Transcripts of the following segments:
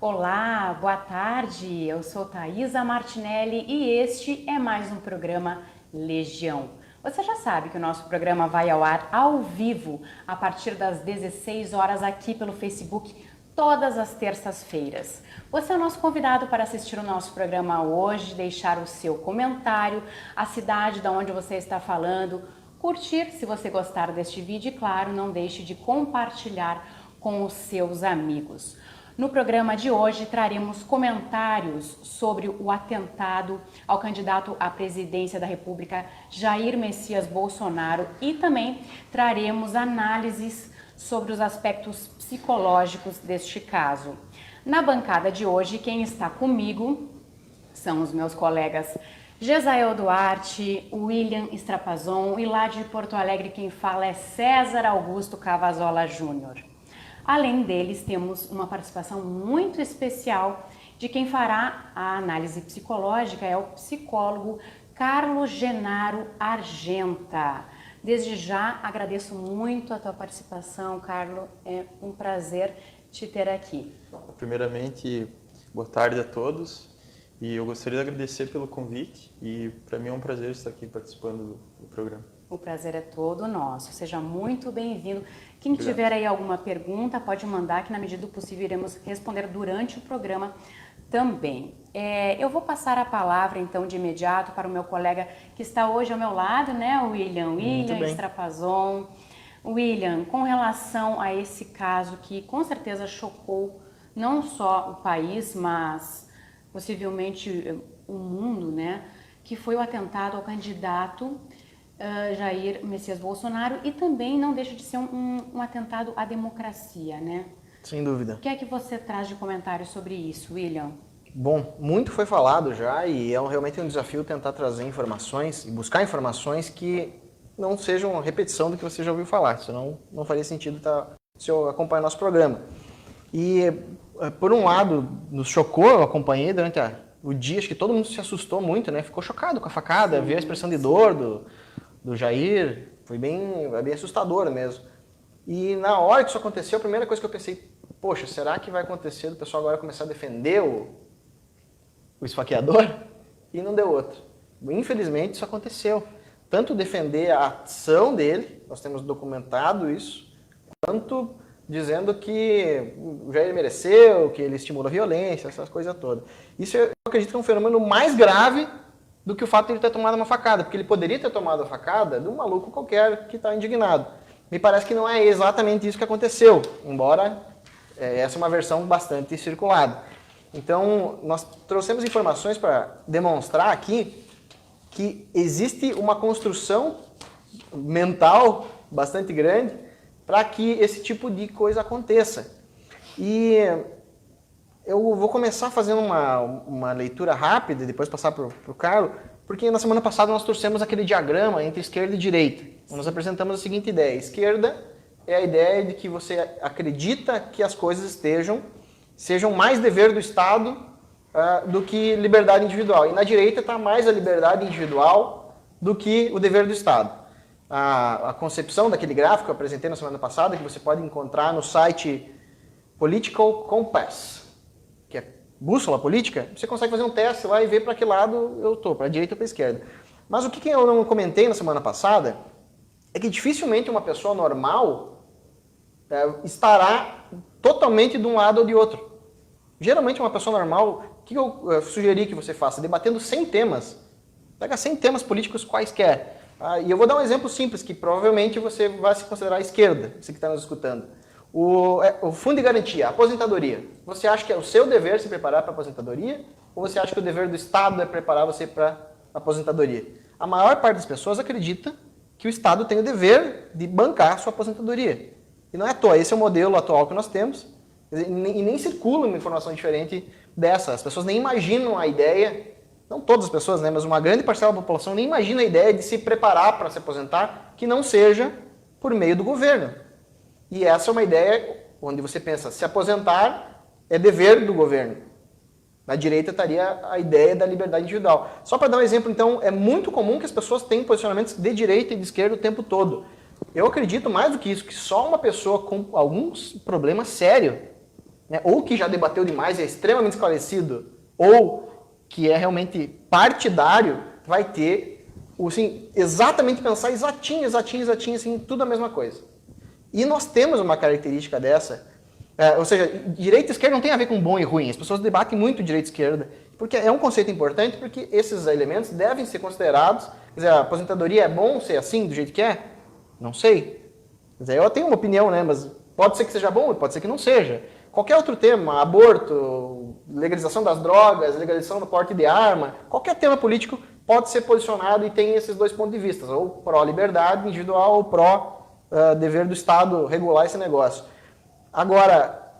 Olá, boa tarde. Eu sou Thaisa Martinelli e este é mais um programa Legião. Você já sabe que o nosso programa vai ao ar ao vivo a partir das 16 horas aqui pelo Facebook, todas as terças-feiras. Você é o nosso convidado para assistir o nosso programa hoje, deixar o seu comentário, a cidade de onde você está falando, curtir se você gostar deste vídeo e, claro, não deixe de compartilhar com os seus amigos. No programa de hoje traremos comentários sobre o atentado ao candidato à presidência da República, Jair Messias Bolsonaro, e também traremos análises sobre os aspectos psicológicos deste caso. Na bancada de hoje, quem está comigo são os meus colegas Gesael Duarte, William Strapazon, e lá de Porto Alegre quem fala é César Augusto Cavazola Júnior. Além deles, temos uma participação muito especial de quem fará a análise psicológica, é o psicólogo Carlos Genaro Argenta. Desde já agradeço muito a tua participação, Carlos, é um prazer te ter aqui. Primeiramente, boa tarde a todos e eu gostaria de agradecer pelo convite e para mim é um prazer estar aqui participando do programa. O prazer é todo nosso, seja muito bem-vindo. Quem tiver aí alguma pergunta pode mandar, que na medida do possível iremos responder durante o programa também. Eu vou passar a palavra então de imediato para o meu colega que está hoje ao meu lado, né, William Strapazon. William, com relação a esse caso que com certeza chocou não só o país, mas possivelmente o mundo, né, que foi o atentado ao candidato Jair Messias Bolsonaro, e também não deixa de ser um atentado à democracia, né? Sem dúvida. O que é que você traz de comentário sobre isso, William? Bom, muito foi falado já e é realmente um desafio tentar trazer informações e buscar informações que não sejam repetição do que você já ouviu falar, senão não faria sentido se eu acompanhar nosso programa. E, por um lado, nos chocou, eu acompanhei durante o dia, acho que todo mundo se assustou muito, né? Ficou chocado com a facada, viu a expressão de dor do Jair, foi bem assustador mesmo. E na hora que isso aconteceu, a primeira coisa que eu pensei, poxa, será que vai acontecer do pessoal agora começar a defender o esfaqueador? E não deu outro. Infelizmente isso aconteceu. Tanto defender a ação dele, nós temos documentado isso, quanto dizendo que o Jair mereceu, que ele estimula a violência, essas coisas todas. Isso eu acredito que é um fenômeno mais grave do que o fato de ele ter tomado uma facada, porque ele poderia ter tomado a facada de um maluco qualquer que está indignado. Me parece que não é exatamente isso que aconteceu, embora essa é uma versão bastante circulada. Então, nós trouxemos informações para demonstrar aqui que existe uma construção mental bastante grande para que esse tipo de coisa aconteça. E eu vou começar fazendo uma leitura rápida e depois passar para o Carlos, porque na semana passada nós trouxemos aquele diagrama entre esquerda e direita. Nós apresentamos a seguinte ideia: esquerda é a ideia de que você acredita que as coisas sejam mais dever do Estado do que liberdade individual. E na direita está mais a liberdade individual do que o dever do Estado. A concepção daquele gráfico que eu apresentei na semana passada, que você pode encontrar no site Political Compass, que é bússola política, você consegue fazer um teste lá e ver para que lado eu estou, para a direita ou para a esquerda. Mas o que eu não comentei na semana passada é que dificilmente uma pessoa normal estará totalmente de um lado ou de outro. Geralmente uma pessoa normal, o que eu sugeri que você faça? Debatendo 100 temas. Pega 100 temas políticos quaisquer. E eu vou dar um exemplo simples, que provavelmente você vai se considerar à esquerda, você que está nos escutando. O fundo de garantia, a aposentadoria. Você acha que é o seu dever se preparar para a aposentadoria? Ou você acha que o dever do Estado é preparar você para a aposentadoria? A maior parte das pessoas acredita que o Estado tem o dever de bancar a sua aposentadoria. E não é à toa, esse é o modelo atual que nós temos, e nem circula uma informação diferente dessa. As pessoas nem imaginam a ideia, não todas as pessoas, né, mas uma grande parcela da população nem imagina a ideia de se preparar para se aposentar que não seja por meio do governo. E essa é uma ideia onde você pensa, se aposentar é dever do governo. Na direita estaria a ideia da liberdade individual. Só para dar um exemplo, então, é muito comum que as pessoas tenham posicionamentos de direita e de esquerda o tempo todo. Eu acredito mais do que isso, que só uma pessoa com algum problema sério né, ou que já debateu demais e é extremamente esclarecido, ou que é realmente partidário, vai ter, assim, exatamente pensar exatinho, assim, tudo a mesma coisa. E nós temos uma característica dessa, ou seja, direita e esquerda não tem a ver com bom e ruim, as pessoas debatem muito direita e esquerda, porque é um conceito importante, porque esses elementos devem ser considerados, quer dizer, a aposentadoria é bom ser assim, do jeito que é? Não sei. Quer dizer, eu tenho uma opinião, né, mas pode ser que seja bom, pode ser que não seja. Qualquer outro tema, aborto, legalização das drogas, legalização do porte de arma, qualquer tema político pode ser posicionado e tem esses dois pontos de vista, ou pró-liberdade individual ou pró-dever do Estado regular esse negócio. Agora,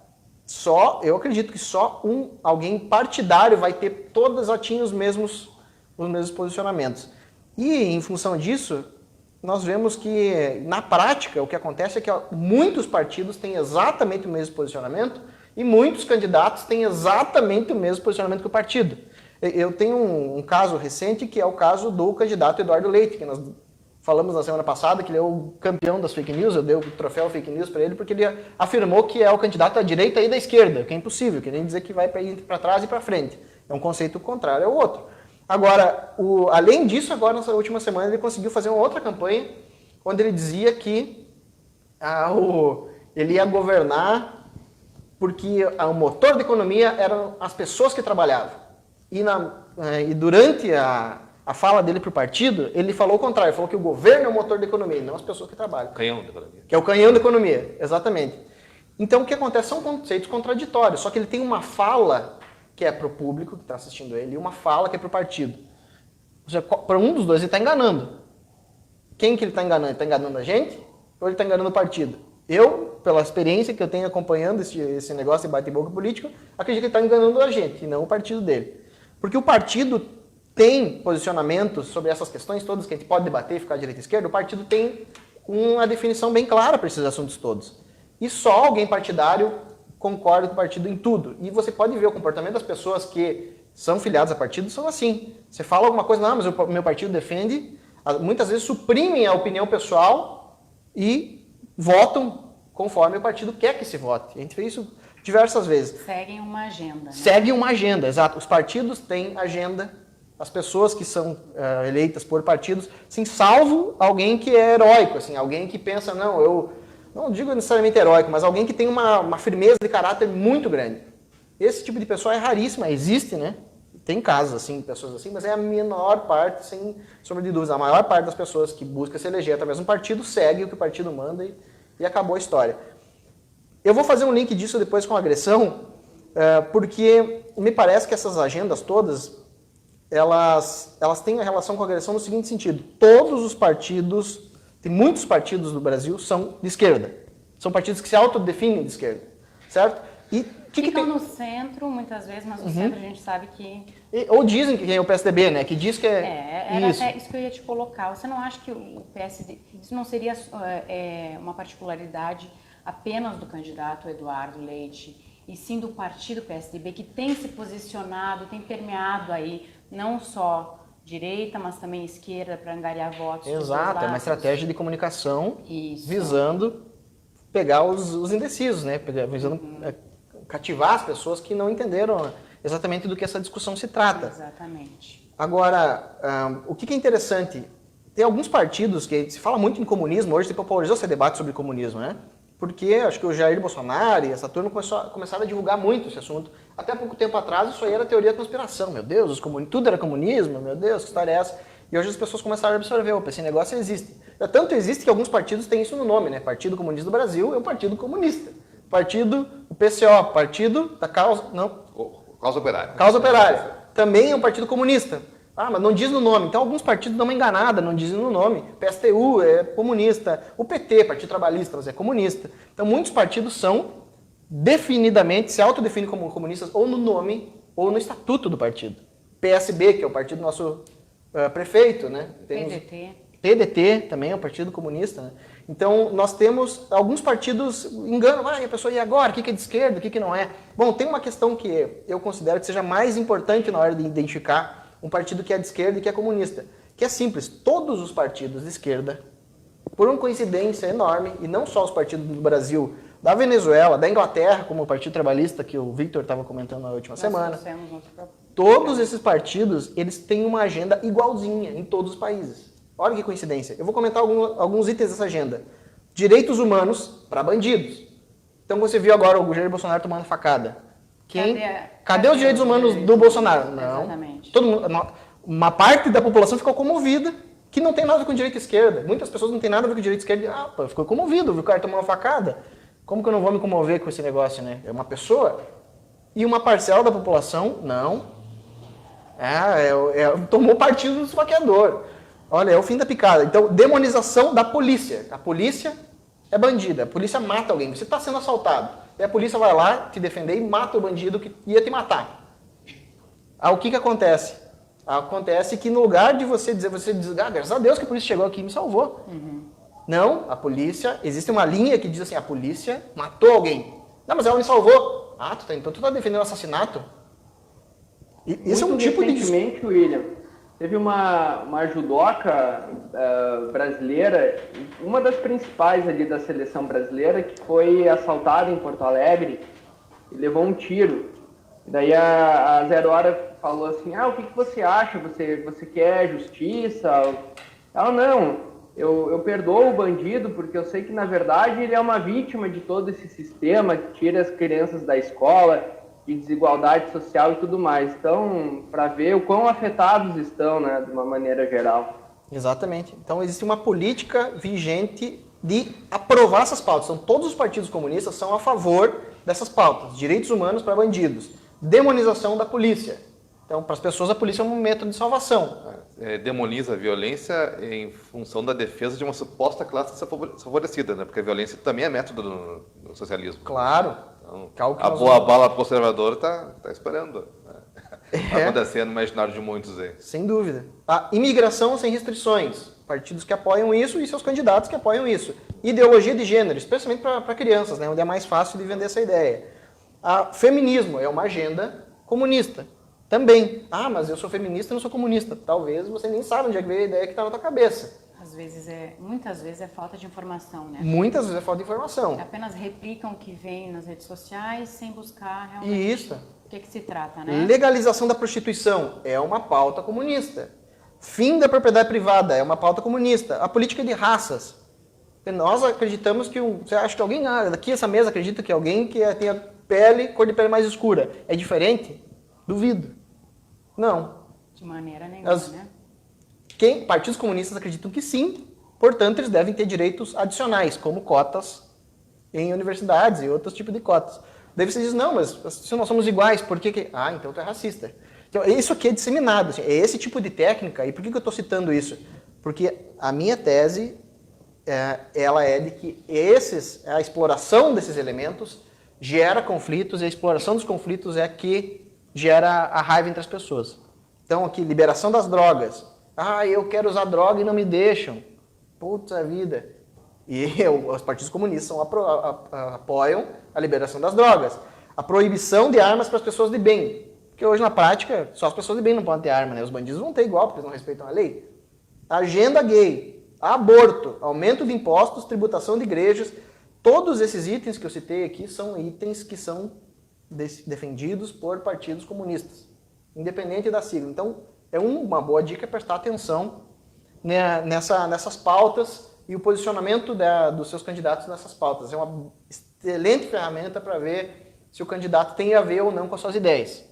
eu acredito que só alguém partidário vai ter todos os mesmos posicionamentos. E, em função disso, nós vemos que, na prática, o que acontece é que muitos partidos têm exatamente o mesmo posicionamento e muitos candidatos têm exatamente o mesmo posicionamento que o partido. Eu tenho um caso recente, que é o caso do candidato Eduardo Leite, que nós falamos na semana passada, que ele é o campeão das fake news, eu dei o troféu fake news para ele, porque ele afirmou que é o candidato da direita e da esquerda, que é impossível, que nem dizer que vai para trás e para frente. É um conceito contrário ao outro. Agora, além disso, agora nessa última semana ele conseguiu fazer uma outra campanha, onde ele dizia que ele ia governar porque o motor da economia eram as pessoas que trabalhavam. E durante a fala dele para o partido, ele falou o contrário, ele falou que o governo é o motor da economia, e não as pessoas que trabalham. Canhão da economia. Que é o canhão da economia, exatamente. Então, o que acontece são conceitos contraditórios, só que ele tem uma fala que é para o público que está assistindo ele, e uma fala que é para o partido. Ou seja, para um dos dois ele está enganando. Quem que ele está enganando? Ele está enganando a gente ou ele está enganando o partido? Eu, pela experiência que eu tenho acompanhando esse negócio de bate-boca político, acredito que ele está enganando a gente, e não o partido dele. Porque o partido tem posicionamentos sobre essas questões todas que a gente pode debater e ficar direita e esquerda, o partido tem uma definição bem clara para esses assuntos todos. E só alguém partidário concorda com o partido em tudo. E você pode ver o comportamento das pessoas que são filiadas a partidos são assim. Você fala alguma coisa, não, mas o meu partido defende, muitas vezes suprimem a opinião pessoal e votam conforme o partido quer que se vote. A gente fez isso diversas vezes. Seguem uma agenda. Né? Seguem uma agenda, exato. Os partidos têm agenda. As pessoas que são eleitas por partidos, assim, salvo alguém que é heróico, assim, alguém que pensa, não, eu não digo necessariamente heróico, mas alguém que tem uma firmeza de caráter muito grande. Esse tipo de pessoa é raríssima, existe, né? Tem casos assim, pessoas assim, mas é a menor parte, sem sombra de dúvida. A maior parte das pessoas que busca se eleger através de um partido segue o que o partido manda e acabou a história. Eu vou fazer um link disso depois com a agressão, porque me parece que essas agendas todas, elas têm a relação com a agressão no seguinte sentido. Todos os partidos, tem muitos partidos do Brasil, são de esquerda. São partidos que se autodefinem de esquerda, certo? E ficam no centro, muitas vezes, mas no centro a gente sabe que... Ou dizem que é o PSDB, né? Que diz que era isso. Até isso que eu ia te colocar. Você não acha que o PSD... Isso não seria uma particularidade apenas do candidato Eduardo Leite, e sim do partido PSDB, que tem se posicionado, tem permeado aí, não só direita, mas também esquerda, para angariar votos. Exato, é uma estratégia de comunicação isso. Visando pegar os indecisos, né? Visando cativar as pessoas que não entenderam exatamente do que essa discussão se trata. Exatamente. Agora, o que é interessante, tem alguns partidos que se fala muito em comunismo, hoje se popularizou esse debate sobre comunismo, né? Porque acho que o Jair Bolsonaro e essa turma começaram a divulgar muito esse assunto. Até pouco tempo atrás isso aí era teoria da conspiração. Meu Deus, tudo era comunismo, meu Deus, que história é essa? E hoje as pessoas começaram a absorver, opa, esse negócio existe. Tanto existe que alguns partidos têm isso no nome, né? Partido Comunista do Brasil é um partido comunista. O PCO, Partido da Causa... Não. Causa Operária. Causa Operária. Também é um partido comunista. Ah, mas não diz no nome. Então alguns partidos dão uma enganada, não dizem no nome. PSTU é comunista. O PT, Partido Trabalhista, mas é comunista. Então muitos partidos são definidamente, se autodefinem como comunistas ou no nome ou no estatuto do partido. PSB, que é o partido do nosso prefeito, né? PDT também é um partido comunista, né? Então, nós temos alguns partidos enganam, a pessoa, e agora? O que é de esquerda? O que não é? Bom, tem uma questão que eu considero que seja mais importante na hora de identificar um partido que é de esquerda e que é comunista, que é simples. Todos os partidos de esquerda, por uma coincidência enorme, e não só os partidos do Brasil, da Venezuela, da Inglaterra, como o Partido Trabalhista, que o Victor estava comentando na última semana. Todos esses partidos, eles têm uma agenda igualzinha em todos os países. Olha que coincidência. Eu vou comentar alguns itens dessa agenda. Direitos humanos para bandidos. Então você viu agora o Jair Bolsonaro tomando facada. Cadê os direitos humanos do Bolsonaro? Não. Exatamente. Uma parte da população ficou comovida, que não tem nada a ver com direita e esquerda. Muitas pessoas não têm nada a ver com direita e esquerda. Ah, pô, ficou comovido, viu o cara tomando uma facada. Como que eu não vou me comover com esse negócio, né? É uma pessoa. E uma parcela da população, não. Tomou partido do esfaqueador. Olha, é o fim da picada. Então, demonização da polícia. A polícia é bandida. A polícia mata alguém. Você está sendo assaltado. E a polícia vai lá te defender e mata o bandido que ia te matar. O que acontece? Acontece que no lugar de você dizer, graças a Deus que a polícia chegou aqui e me salvou. Não, a polícia, existe uma linha que diz assim, a polícia matou alguém. Não, mas ela me salvou. Então tu está defendendo o assassinato? Isso é um tipo de... Recentemente, William, teve uma judoca brasileira, uma das principais ali da seleção brasileira, que foi assaltada em Porto Alegre e levou um tiro. E daí a Zero Hora falou assim, o que você acha? Você quer justiça? Ela, não, eu perdoo o bandido porque eu sei que, na verdade, ele é uma vítima de todo esse sistema que tira as crianças da escola, de desigualdade social e tudo mais. Então, para ver o quão afetados estão, né, de uma maneira geral. Exatamente. Então, existe uma política vigente de aprovar essas pautas. Então, todos os partidos comunistas são a favor dessas pautas. Direitos humanos para bandidos. Demonização da polícia. Então, para as pessoas, a polícia é um método de salvação. Demoniza a violência em função da defesa de uma suposta classe desfavorecida, né? Porque a violência também é método do socialismo. Claro. Então, a boa bala conservadora está esperando. Está acontecendo no imaginário de muitos aí. Sem dúvida. A imigração sem restrições. Partidos que apoiam isso e seus candidatos que apoiam isso. Ideologia de gênero, especialmente para crianças, né? Onde é mais fácil de vender essa ideia. Feminismo é uma agenda comunista. Também. Mas eu sou feminista e não sou comunista. Talvez você nem saiba onde é que veio a ideia que está na tua cabeça. Muitas vezes é falta de informação, né? Muitas vezes é falta de informação. Apenas replicam o que vem nas redes sociais sem buscar realmente o que se trata, né? Legalização da prostituição é uma pauta comunista. Fim da propriedade privada é uma pauta comunista. A política de raças. Nós acreditamos que você acha que alguém daqui essa mesa acredita que alguém que tenha cor de pele mais escura é diferente? Duvido. Não. De maneira nenhuma, né? Partidos comunistas acreditam que sim, portanto, eles devem ter direitos adicionais, como cotas em universidades e outros tipos de cotas. Daí você diz, não, mas se nós somos iguais, por que... então tu é racista. Então, isso aqui é disseminado, assim, é esse tipo de técnica. E por que eu estou citando isso? Porque a minha tese, ela é de que a exploração desses elementos gera conflitos, e a exploração dos conflitos é que gera a raiva entre as pessoas. Então, aqui, liberação das drogas. Eu quero usar droga e não me deixam. Puta vida. E os partidos comunistas apoiam a liberação das drogas. A proibição de armas para as pessoas de bem. Porque hoje, na prática, só as pessoas de bem não podem ter arma, né? Os bandidos vão ter igual, porque eles não respeitam a lei. Agenda gay, aborto, aumento de impostos, tributação de igrejas. Todos esses itens que eu citei aqui são itens que são defendidos por partidos comunistas, independente da sigla. Então, é uma boa dica prestar atenção nessas pautas e o posicionamento dos seus candidatos nessas pautas. É uma excelente ferramenta para ver se o candidato tem a ver ou não com as suas ideias.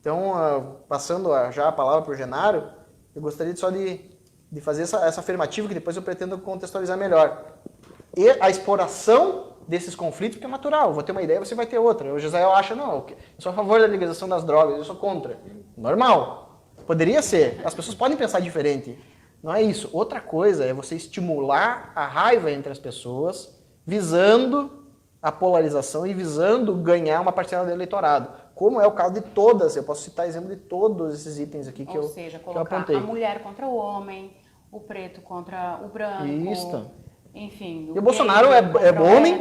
Então, passando já a palavra para o Genaro, eu gostaria só de fazer essa afirmativa, que depois eu pretendo contextualizar melhor. E a exploração desses conflitos, porque é natural, eu vou ter uma ideia, você vai ter outra. O Josael acha, não, eu sou a favor da legalização das drogas, eu sou contra. Normal. Poderia ser. As pessoas podem pensar diferente. Não é isso. Outra coisa é você estimular a raiva entre as pessoas, visando a polarização e visando ganhar uma parcela do eleitorado. Como é o caso de todas, eu posso citar exemplo de todos esses itens aqui que eu apontei. Ou seja, colocar a mulher contra o homem, o preto contra o branco. Isso. Enfim. E o Bolsonaro é homem,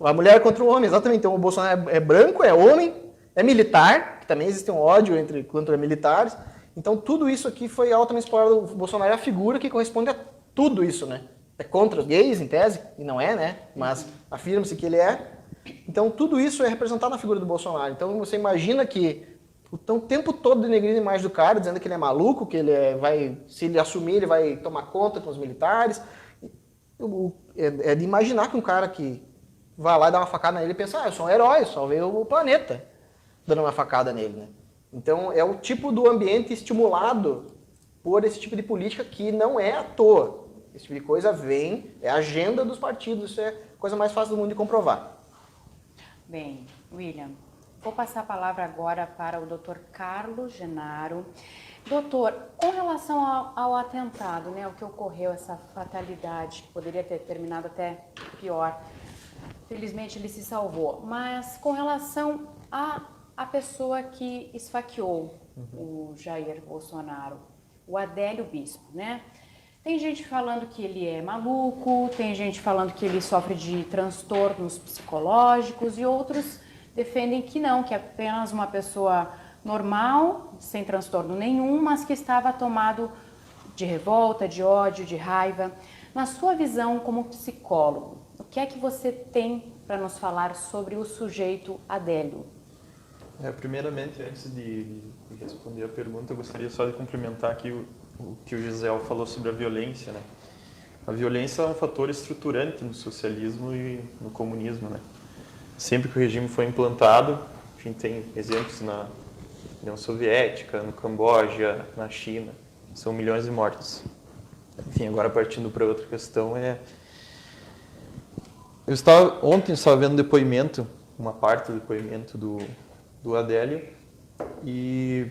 a mulher é contra o homem, exatamente. Então o Bolsonaro é branco, é homem, é militar, que também existe um ódio contra militares. Então tudo isso aqui foi altamente explorado. O Bolsonaro é a figura que corresponde a tudo isso, né? É contra os gays, em tese, e não é, né? Mas afirma-se que ele é. Então, tudo isso é representado na figura do Bolsonaro. Então, você imagina que o tempo todo denegrindo a imagem do cara, dizendo que ele é maluco, que se ele assumir, ele vai tomar conta com os militares. É de imaginar que um cara que vai lá e dá uma facada nele e pensa, eu sou um herói, eu salvei o planeta, dando uma facada nele, né? Então, é o tipo do ambiente estimulado por esse tipo de política que não é à toa. Esse tipo de coisa é a agenda dos partidos, isso é a coisa mais fácil do mundo de comprovar. Bem, William, vou passar a palavra agora para o Dr. Carlos Genaro. Doutor, com relação ao atentado, né, o que ocorreu, essa fatalidade, que poderia ter terminado até pior, felizmente ele se salvou, mas com relação à pessoa que esfaqueou o Jair Bolsonaro, o Adélio Bispo, né? Tem gente falando que ele é maluco, tem gente falando que ele sofre de transtornos psicológicos e outros defendem que não, que é apenas uma pessoa normal, sem transtorno nenhum, mas que estava tomado de revolta, de ódio, de raiva. Na sua visão como psicólogo, o que é que você tem para nos falar sobre o sujeito Adélio? Primeiramente, antes de responder a pergunta, eu gostaria só de complementar aqui o que o Gisele falou sobre a violência, né? A violência é um fator estruturante no socialismo e no comunismo, né? Sempre que o regime foi implantado, a gente tem exemplos na União Soviética, no Camboja, na China, são milhões de mortes. Enfim, agora partindo para outra questão, ontem eu estava vendo depoimento, uma parte do depoimento do Adélio, e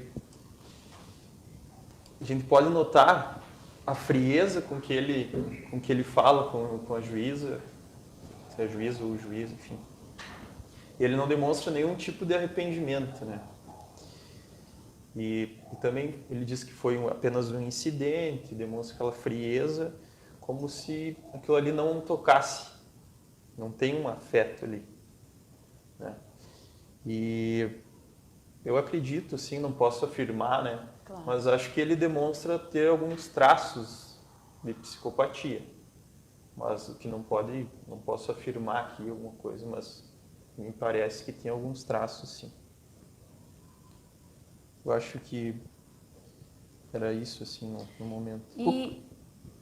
a gente pode notar a frieza com que ele fala com a juíza, se é juíza ou juiz, enfim. Ele não demonstra nenhum tipo de arrependimento, né? E também ele diz que foi apenas um incidente, demonstra aquela frieza, como se aquilo ali não tocasse, não tem um afeto ali, né? E eu acredito, assim, não posso afirmar, né? Claro. Mas acho que ele demonstra ter alguns traços de psicopatia. Mas o que não posso afirmar aqui alguma coisa, mas me parece que tem alguns traços, sim. Eu acho que era isso, assim, no momento.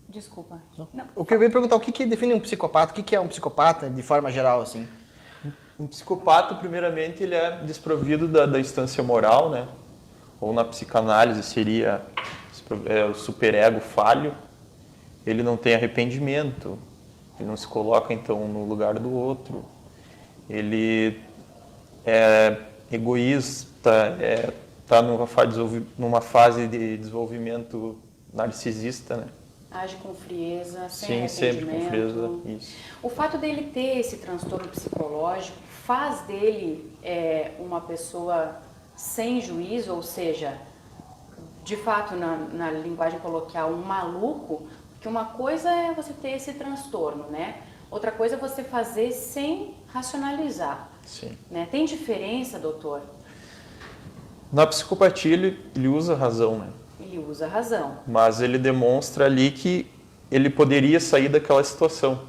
Desculpa. Não. O que eu ia perguntar, o que define um psicopata? O que é um psicopata, de forma geral, assim? Um psicopata, primeiramente, ele é desprovido da instância moral, né? Ou na psicanálise seria o superego falho. Ele não tem arrependimento, ele não se coloca, então, no lugar do outro. Ele é egoísta, está numa fase de desenvolvimento narcisista, né? Age com frieza, Sim, sem sempre com frieza, arrependimento. isso. O fato dele ter esse transtorno psicológico faz dele uma pessoa sem juízo, ou seja, de fato, na linguagem coloquial, um maluco, porque uma coisa é você ter esse transtorno, né? Outra coisa é você fazer sem racionalizar. Sim. Né? Tem diferença, doutor? Na psicopatia, ele usa a razão, né? Ele usa a razão. Mas ele demonstra ali que ele poderia sair daquela situação.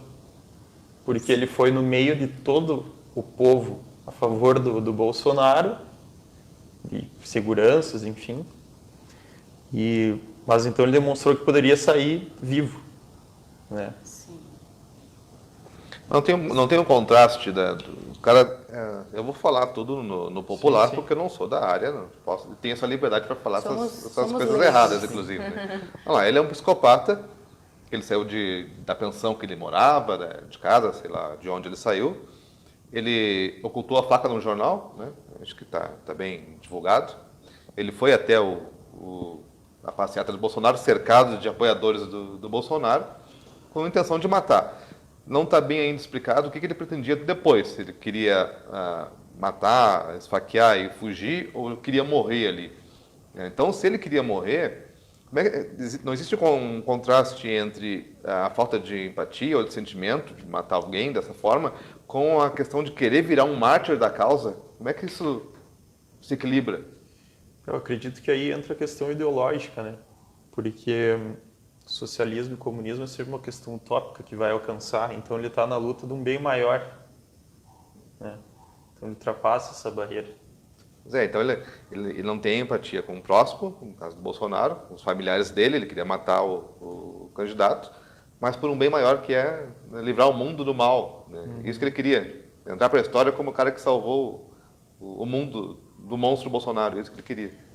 Porque ele foi no meio de todo o povo a favor do Bolsonaro, de seguranças, enfim. Mas então ele demonstrou que poderia sair vivo, né? Sim. Não tem um contraste, né? O cara, eu vou falar tudo no popular, sim, porque eu não sou da área, não posso, tenho essa liberdade para falar essas coisas leigos, erradas, inclusive. Né? Olha lá, ele é um psicopata, ele saiu da pensão que ele morava, né, de casa, sei lá de onde ele saiu. Ele ocultou a faca no jornal, né? Acho que está bem divulgado. Ele foi até a passeata do Bolsonaro, cercado de apoiadores do Bolsonaro, com a intenção de matar. Não está bem ainda explicado o que ele pretendia depois. Se ele queria matar, esfaquear e fugir, ou queria morrer ali. Então, se ele queria morrer, não existe um contraste entre a falta de empatia ou de sentimento, de matar alguém dessa forma, com a questão de querer virar um mártir da causa? Como é que isso se equilibra? Eu acredito que aí entra a questão ideológica, né? Porque socialismo e comunismo é sempre uma questão utópica que vai alcançar, então ele está na luta de um bem maior. né? Então ele ultrapassa essa barreira. Então ele não tem empatia com o próximo, no caso do Bolsonaro, com os familiares dele, ele queria matar o candidato, mas por um bem maior que é livrar o mundo do mal, né? Isso que ele queria, entrar para a história como o cara que salvou o mundo do monstro Bolsonaro, isso que ele queria.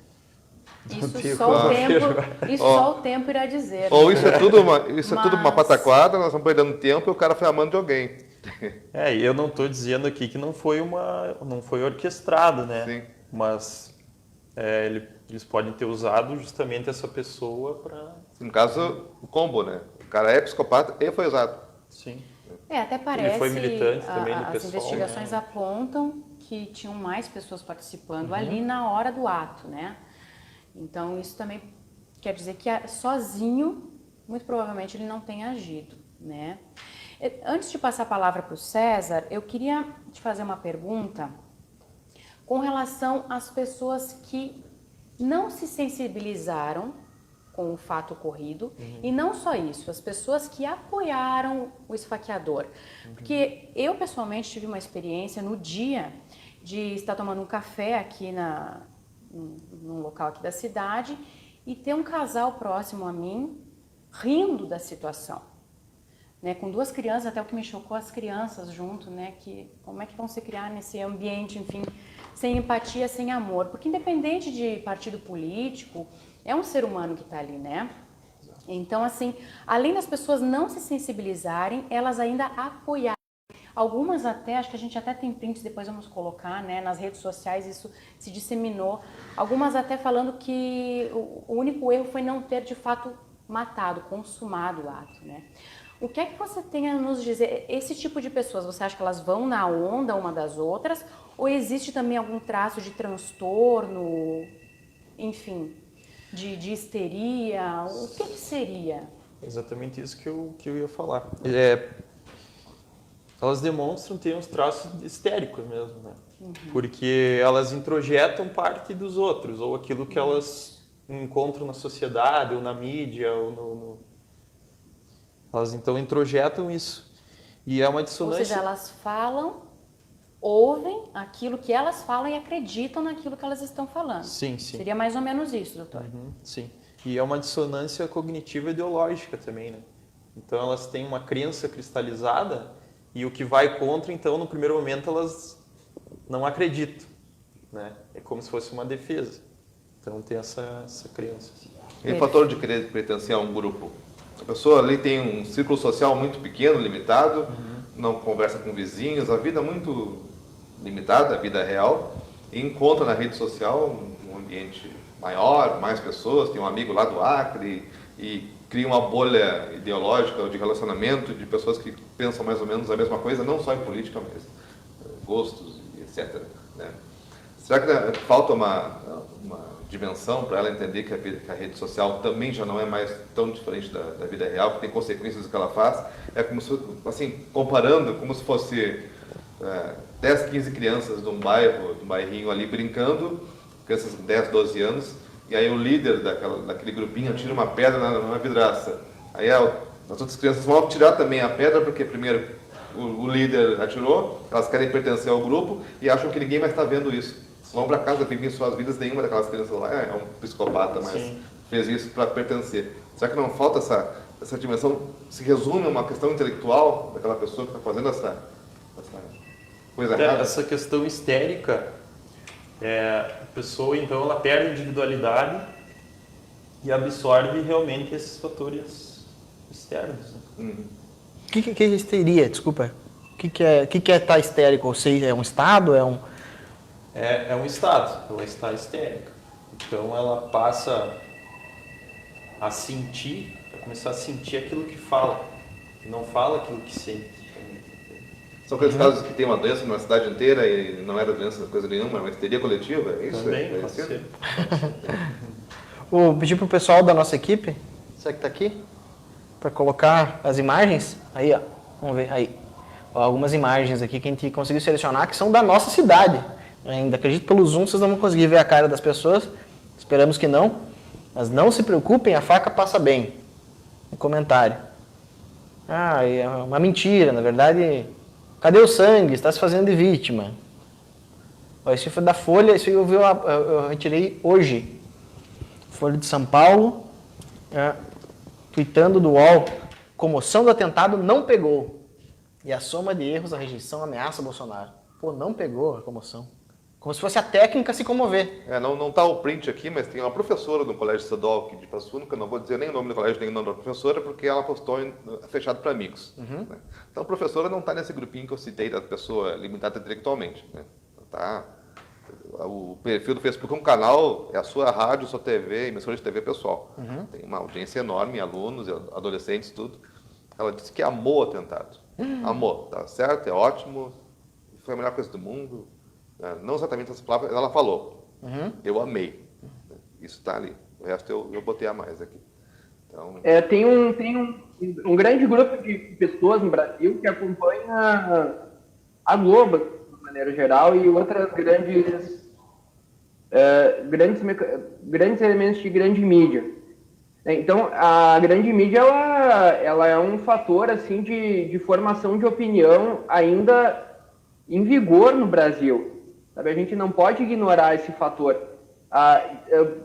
Só o tempo irá dizer. Ou isso é tudo uma pataquada, nós estamos perdendo tempo e o cara foi amando de alguém. E eu não estou dizendo aqui que não foi orquestrado, né? Sim. Mas eles podem ter usado justamente essa pessoa para... No caso, o combo, né? O cara é psicopata e foi usado. Sim. Até parece, ele foi militante também do as pessoal, investigações né? apontam que tinham mais pessoas participando ali na hora do ato, né? Então isso também quer dizer que sozinho, muito provavelmente ele não tem agido, né? Antes de passar a palavra para o César, eu queria te fazer uma pergunta com relação às pessoas que não se sensibilizaram com o fato ocorrido, e não só isso, as pessoas que apoiaram o esfaqueador. Porque eu, pessoalmente, tive uma experiência no dia de estar tomando um café aqui num local aqui da cidade e ter um casal próximo a mim rindo da situação. Né, com 2 crianças, até o que me chocou, as crianças junto, né, que como é que vão se criar nesse ambiente, enfim, sem empatia, sem amor, porque independente de partido político, é um ser humano que está ali, né? Então, assim, além das pessoas não se sensibilizarem, elas ainda apoiaram. Algumas até, acho que a gente até tem prints, depois vamos colocar, né, nas redes sociais, isso se disseminou. Algumas até falando que o único erro foi não ter, de fato, matado, consumado o ato, né? O que é que você tem a nos dizer? Esse tipo de pessoas, você acha que elas vão na onda uma das outras? Ou existe também algum traço de transtorno, enfim, de histeria? O que seria? Exatamente isso que eu ia falar. Elas demonstram ter uns traços histéricos mesmo, né? Porque elas introjetam parte dos outros, ou aquilo que elas encontram na sociedade, ou na mídia, ou elas então introjetam isso. E é uma dissonância. Ou seja, elas falam, ouvem aquilo que elas falam e acreditam naquilo que elas estão falando. Sim, sim. Seria mais ou menos isso, doutor. Sim. E é uma dissonância cognitiva ideológica também, né? Então elas têm uma crença cristalizada e o que vai contra, então, no primeiro momento elas não acreditam, né? É como se fosse uma defesa. Então tem essa crença. E o fator de querer pertencer a um grupo? A pessoa ali tem um círculo social muito pequeno, limitado, não conversa com vizinhos, a vida é muito limitada, a vida real, e encontra na rede social um ambiente maior, mais pessoas, tem um amigo lá do Acre, e cria uma bolha ideológica de relacionamento de pessoas que pensam mais ou menos a mesma coisa, não só em política, mas gostos e etc. Né? Será que falta uma dimensão para ela entender que a rede social também já não é mais tão diferente da vida real, que tem consequências do que ela faz? É como se, assim, comparando, como se fosse 10, 15 crianças de um bairrinho ali brincando, crianças de 10, 12 anos, e aí o líder daquele grupinho tira uma pedra na vidraça. Aí as outras crianças vão tirar também a pedra, porque primeiro o líder atirou, elas querem pertencer ao grupo e acham que ninguém mais está vendo isso. Vão para casa, vivem suas vidas, nenhuma daquelas crianças lá é um psicopata, mas fez isso para pertencer. Será que não falta essa dimensão? Se resume a uma questão intelectual daquela pessoa que está fazendo essa coisa errada? Essa questão histérica, a pessoa então ela perde a individualidade e absorve realmente esses fatores externos. Né? O que é histeria? Desculpa. O que é estar histérico? Ou seja, é um estado? É um estado, ela está histérica. Então ela passa a sentir, a começar a sentir aquilo que fala, e não fala aquilo que sente. São aqueles casos que tem uma doença numa cidade inteira e não era doença coisa nenhuma, é uma histeria coletiva, é isso? Também, pode ser. Vou pedir para o pessoal da nossa equipe, será que está aqui? Para colocar as imagens. Aí, ó, vamos ver, aí. Ó, algumas imagens aqui que a gente conseguiu selecionar que são da nossa cidade. Ainda acredito pelo Zoom vocês não vão conseguir ver a cara das pessoas, esperamos que não, mas não se preocupem, a faca passa bem. Um comentário. É uma mentira, na verdade Cadê o sangue? Está se fazendo de vítima. Ó, isso foi da Folha, isso eu retirei hoje. Folha de São Paulo, tweetando do UOL, comoção do atentado não pegou. E a soma de erros, a rejeição, ameaça Bolsonaro. Pô, não pegou a comoção. Como se fosse a técnica se comover. Não está o print aqui, mas tem uma professora do colégio estadual aqui de Passo Fundo, que eu não vou dizer nem o nome do colégio, nem o nome da professora, porque ela postou fechado para amigos. Né? Então a professora não está nesse grupinho que eu citei da pessoa limitada intelectualmente. Né? Tá, o perfil do Facebook é um canal, é a sua rádio, sua TV, emissora de TV pessoal. Tem uma audiência enorme, alunos, adolescentes, tudo. Ela disse que amou o atentado. Amor, tá certo, é ótimo, foi a melhor coisa do mundo. Não exatamente essas palavras, ela falou. Eu amei. Isso está ali. O resto eu botei a mais aqui. Então... tem um grande grupo de pessoas no Brasil que acompanha a Globo, de maneira geral, e outras grandes elementos de grande mídia. Então, a grande mídia ela é um fator assim, de formação de opinião ainda em vigor no Brasil. Sabe? A gente não pode ignorar esse fator.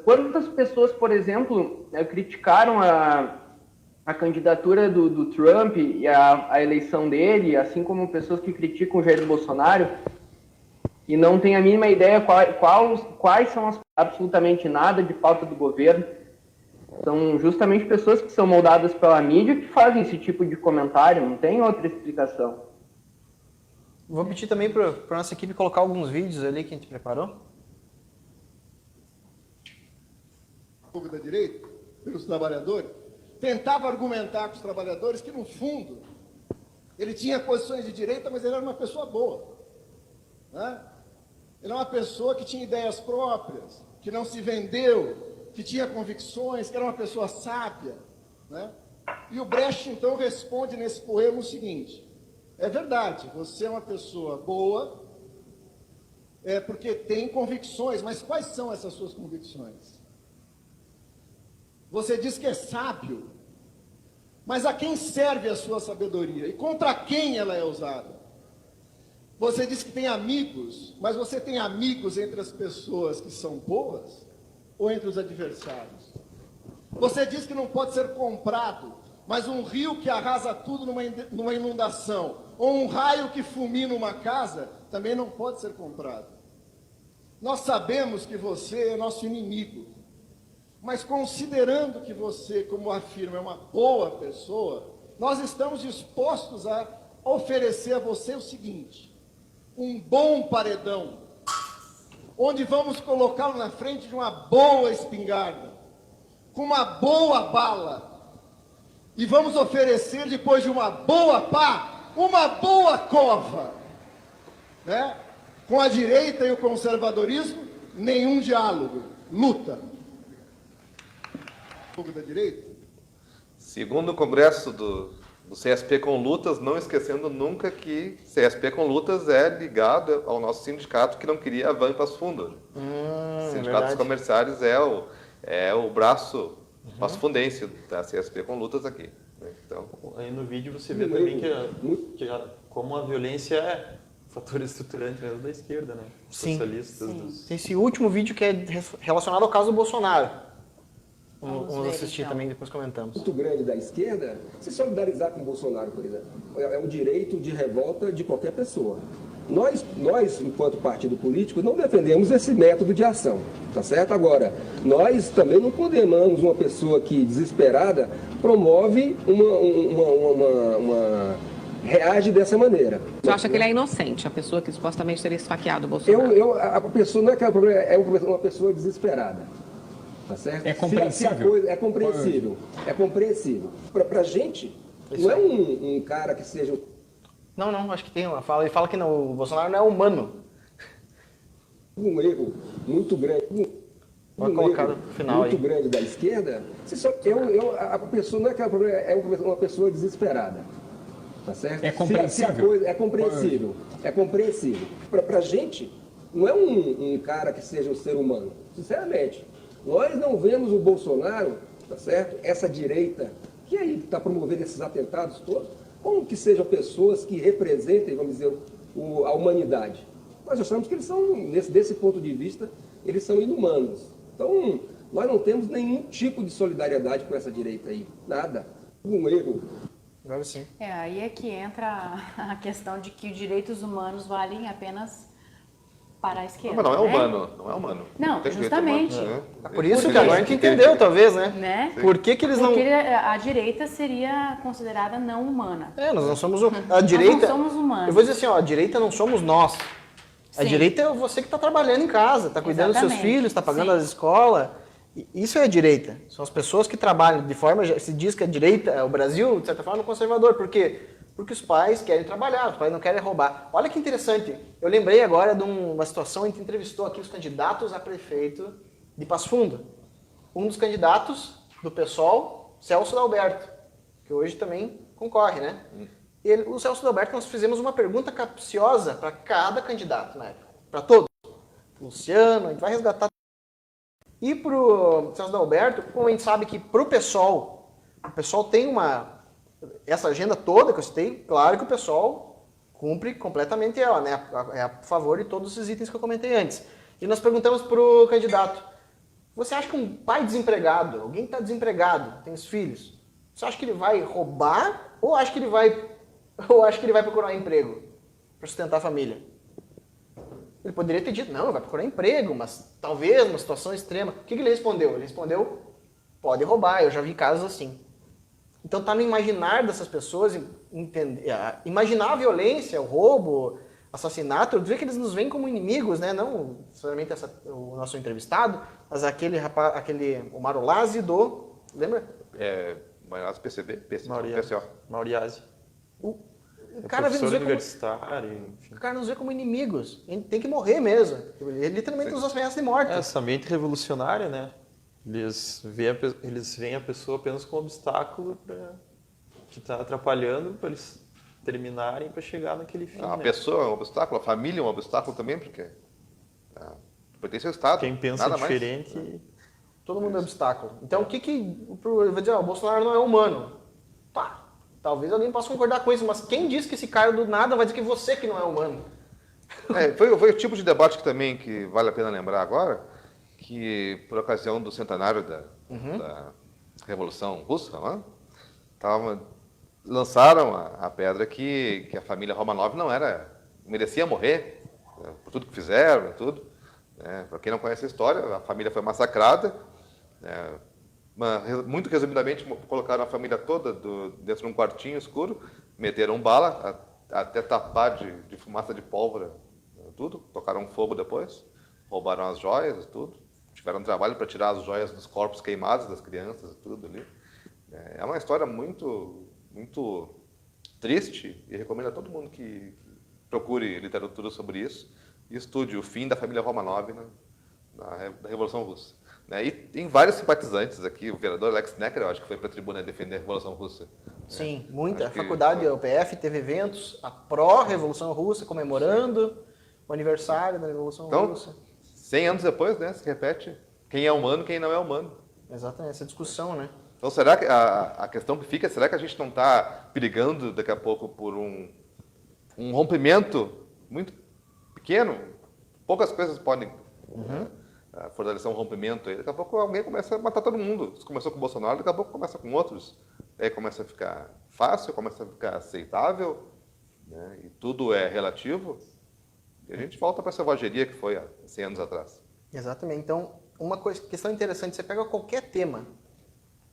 Quantas pessoas, por exemplo, criticaram a candidatura do Trump e a eleição dele, assim como pessoas que criticam o Jair Bolsonaro, e não têm a mínima ideia quais são absolutamente nada de pauta do governo. São justamente pessoas que são moldadas pela mídia que fazem esse tipo de comentário, não tem outra explicação. Vou pedir também para a nossa equipe colocar alguns vídeos ali que a gente preparou. Da direita, pelos trabalhadores, tentava argumentar com os trabalhadores que, no fundo, ele tinha posições de direita, mas ele era uma pessoa boa. Né? Ele era uma pessoa que tinha ideias próprias, que não se vendeu, que tinha convicções, que era uma pessoa sábia, né? E o Brecht, então, responde nesse poema o seguinte: é verdade, você é uma pessoa boa, porque tem convicções, mas quais são essas suas convicções? Você diz que é sábio, mas a quem serve a sua sabedoria? E contra quem ela é usada? Você diz que tem amigos, mas você tem amigos entre as pessoas que são boas? Ou entre os adversários? Você diz que não pode ser comprado, mas um rio que arrasa tudo numa inundação, ou um raio que fulmina uma casa, também não pode ser comprado. Nós sabemos que você é nosso inimigo, mas considerando que você, como afirma, é uma boa pessoa, nós estamos dispostos a oferecer a você o seguinte: um bom paredão, onde vamos colocá-lo na frente de uma boa espingarda, com uma boa bala, e vamos oferecer, depois de uma boa pá, uma boa cova, né? Com a direita e o conservadorismo, nenhum diálogo, luta. Um pouco da direita? Segundo o Congresso do CSP com Lutas, não esquecendo nunca que CSP com Lutas é ligado ao nosso sindicato que não queria a van em Passo Fundo. O Sindicato dos Comerciários é o braço passofundense da CSP com Lutas aqui. Então, aí no vídeo você vê também como a violência é um fator estruturante mesmo da esquerda, né? Sim. Socialistas. Tem esse último vídeo que é relacionado ao caso do Bolsonaro. Vamos assistir então. Também, depois comentamos. Muito grande da esquerda se solidarizar com o Bolsonaro, por exemplo. É um direito de revolta de qualquer pessoa. Nós, enquanto partido político, não defendemos esse método de ação, tá certo? Agora, nós também não condenamos uma pessoa que, desesperada, promove reage dessa maneira. Você acha que ele é inocente, a pessoa que supostamente teria esfaqueado o Bolsonaro? A pessoa não é aquela problema, é uma pessoa desesperada. Tá certo? É compreensível? É compreensível. É compreensível. Pra gente, não é um cara que seja... Não, acho que tem uma fala. Ele fala que o Bolsonaro não é humano. Um erro muito grande. Vai colocar no final muito aí. Grande da esquerda. A pessoa não é aquela problema, é uma pessoa desesperada. Tá certo? É compreensível? É compreensível. É compreensível. Pra gente, não é um cara que seja um ser humano. Sinceramente. Nós não vemos o Bolsonaro, tá certo? Essa direita, que aí está promovendo esses atentados todos, como que sejam pessoas que representem, vamos dizer, a humanidade. Nós achamos que eles são, desse ponto de vista, eles são inumanos. Então, nós não temos nenhum tipo de solidariedade com essa direita aí. Nada. Um erro. Agora sim. Aí é que entra a questão de que os direitos humanos valem apenas para a esquerda. Mas não é né? humano, não é humano. Não, tem direito justamente. humano, É por isso que agora a gente entendeu, talvez, né? Por que eles não... Porque a direita seria considerada não humana. Nós não somos... A direita... Nós não somos humanos. Eu vou dizer assim, a direita não somos nós. A Sim. direita é você que está trabalhando em casa, está cuidando dos seus Exatamente. filhos, está pagando Sim. as escolas. Isso é a direita. São as pessoas que trabalham de forma... Se diz que a direita, o Brasil, de certa forma, é conservador. Por quê? Porque os pais querem trabalhar, os pais não querem roubar. Olha que interessante. Eu lembrei agora de uma situação em que entrevistou aqui os candidatos a prefeito de Passo Fundo. Um dos candidatos do PSOL, Celso Dalberto, que hoje também concorre, né? O Celso Dalberto, nós fizemos uma pergunta capciosa para cada candidato na época. Para todos. Luciano, a gente vai resgatar. E para o Celso Dalberto, como a gente sabe que para o PSOL tem essa agenda toda que eu citei, claro que o PSOL cumpre completamente ela, né? É a favor de todos esses itens que eu comentei antes. E nós perguntamos para o candidato, você acha que um pai desempregado, alguém que está desempregado, tem os filhos, você acha que ele vai roubar ou acha que ele vai procurar um emprego para sustentar a família? Ele poderia ter dito, não, vai procurar emprego, mas talvez uma situação extrema. O que ele respondeu? Ele respondeu, pode roubar, eu já vi casos assim. Então está no imaginar dessas pessoas, imaginar a violência, o roubo, assassinato, ver que eles nos veem como inimigos, né? Não necessariamente o nosso entrevistado, mas o Marolazzi lembra? Marolazzi PCB, Mauriazzi. O cara nos vê universitário, enfim. O cara nos vê como inimigos. A gente tem que morrer mesmo. Ele literalmente nos ameaça de morte. Essa mente revolucionária, né? Eles veem a pessoa apenas como obstáculo que está atrapalhando para eles terminarem para chegar naquele fim. A pessoa é um obstáculo, a família é um obstáculo também, porque pertence ao Estado. Quem pensa nada diferente... Mais. Todo mundo é obstáculo. Então, eu vou dizer, o Bolsonaro não é humano. Pá, talvez alguém possa concordar com isso, mas quem disse que esse cara do nada vai dizer que você que não é humano? Foi o tipo de debate que vale a pena lembrar agora, que por ocasião do centenário da Revolução Russa, né, lançaram a pedra que a família Romanov merecia morrer, né, por tudo que fizeram e tudo. Para quem não conhece a história, a família foi massacrada. Muito resumidamente, colocaram a família toda dentro de um quartinho escuro, meteram bala até tapar de fumaça de pólvora, tudo, tocaram fogo depois, roubaram as joias e tudo, tiveram trabalho para tirar as joias dos corpos queimados das crianças e tudo ali. É uma história muito, muito triste e recomendo a todo mundo que procure literatura sobre isso e estude o fim da família Romanov na Revolução Russa. E tem vários simpatizantes aqui, o vereador Alex Necker, eu acho que foi para a tribuna defender a Revolução Russa. Sim, muita. A faculdade, a UPF, teve eventos, a pró-Revolução Russa, comemorando o aniversário da Revolução Russa. 100 anos depois, né, se repete quem é humano e quem não é humano. Exatamente, essa discussão, né? Então, será que a questão que fica, será que a gente não está perigando daqui a pouco por um rompimento muito pequeno? Poucas coisas podem fortalecer um rompimento. Daqui a pouco alguém começa a matar todo mundo. Se começou com o Bolsonaro, daqui a pouco começa com outros. Aí começa a ficar fácil, começa a ficar aceitável, né? E tudo é relativo. E a gente volta para a selvageria que foi há 100 anos atrás. Exatamente. Então, questão interessante, você pega qualquer tema,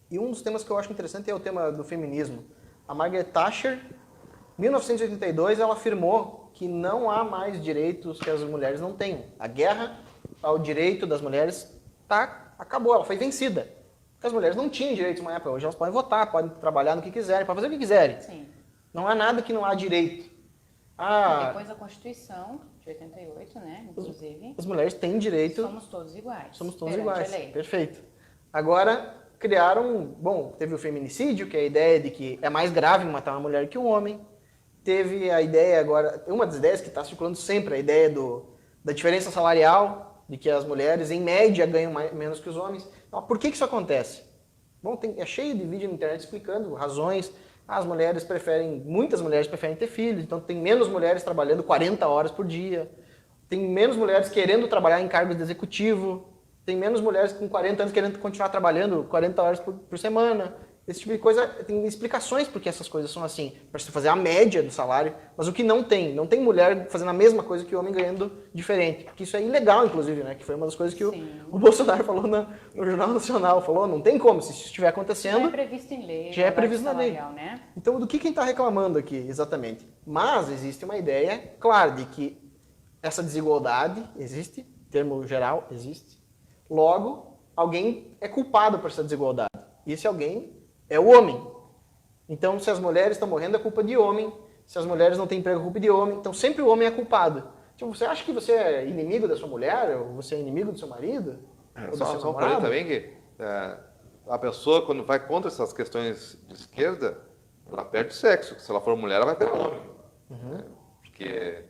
e um dos temas que eu acho interessante é o tema do feminismo. A Margaret Thatcher, em 1982, ela afirmou que não há mais direitos que as mulheres não tenham. A guerra ao direito das mulheres acabou, ela foi vencida. Porque as mulheres não tinham direitos na época, hoje elas podem votar, podem trabalhar no que quiserem, podem fazer o que quiserem. Sim. Não há nada que não há direito. Depois da Constituição de 88, né, inclusive. As mulheres têm direito. Somos todos iguais. Somos todos iguais. Perfeito. Agora, teve o feminicídio, que é a ideia de que é mais grave matar uma mulher que um homem. Teve a ideia agora, uma das ideias que está circulando sempre, a ideia da diferença salarial, de que as mulheres, em média, ganham menos que os homens. Então, por que isso acontece? Bom, é cheio de vídeo na internet explicando razões. muitas mulheres preferem ter filhos, então tem menos mulheres trabalhando 40 horas por dia, tem menos mulheres querendo trabalhar em cargos de executivo, tem menos mulheres com 40 anos querendo continuar trabalhando 40 horas por semana. Esse tipo de coisa, tem explicações porque essas coisas são assim, para você fazer a média do salário, mas o que não tem mulher fazendo a mesma coisa que o homem ganhando diferente, porque isso é ilegal, inclusive, né? Que foi uma das coisas que o Bolsonaro falou no Jornal Nacional, falou, não tem como, se isso estiver acontecendo... Já é previsto em lei. Já é previsto na lei. Né? Então, do que quem está reclamando aqui, exatamente? Mas existe uma ideia clara de que essa desigualdade existe, termo geral, existe, logo, alguém é culpado por essa desigualdade, e esse alguém é o homem. Então, se as mulheres estão morrendo, é culpa de homem. Se as mulheres não têm emprego, é culpa de homem. Então, sempre o homem é culpado. Tipo, você acha que você é inimigo da sua mulher? Ou você é inimigo do seu marido? Só um parênteses também que a pessoa, quando vai contra essas questões de esquerda, ela perde sexo. Se ela for mulher, ela vai perder homem. Porque,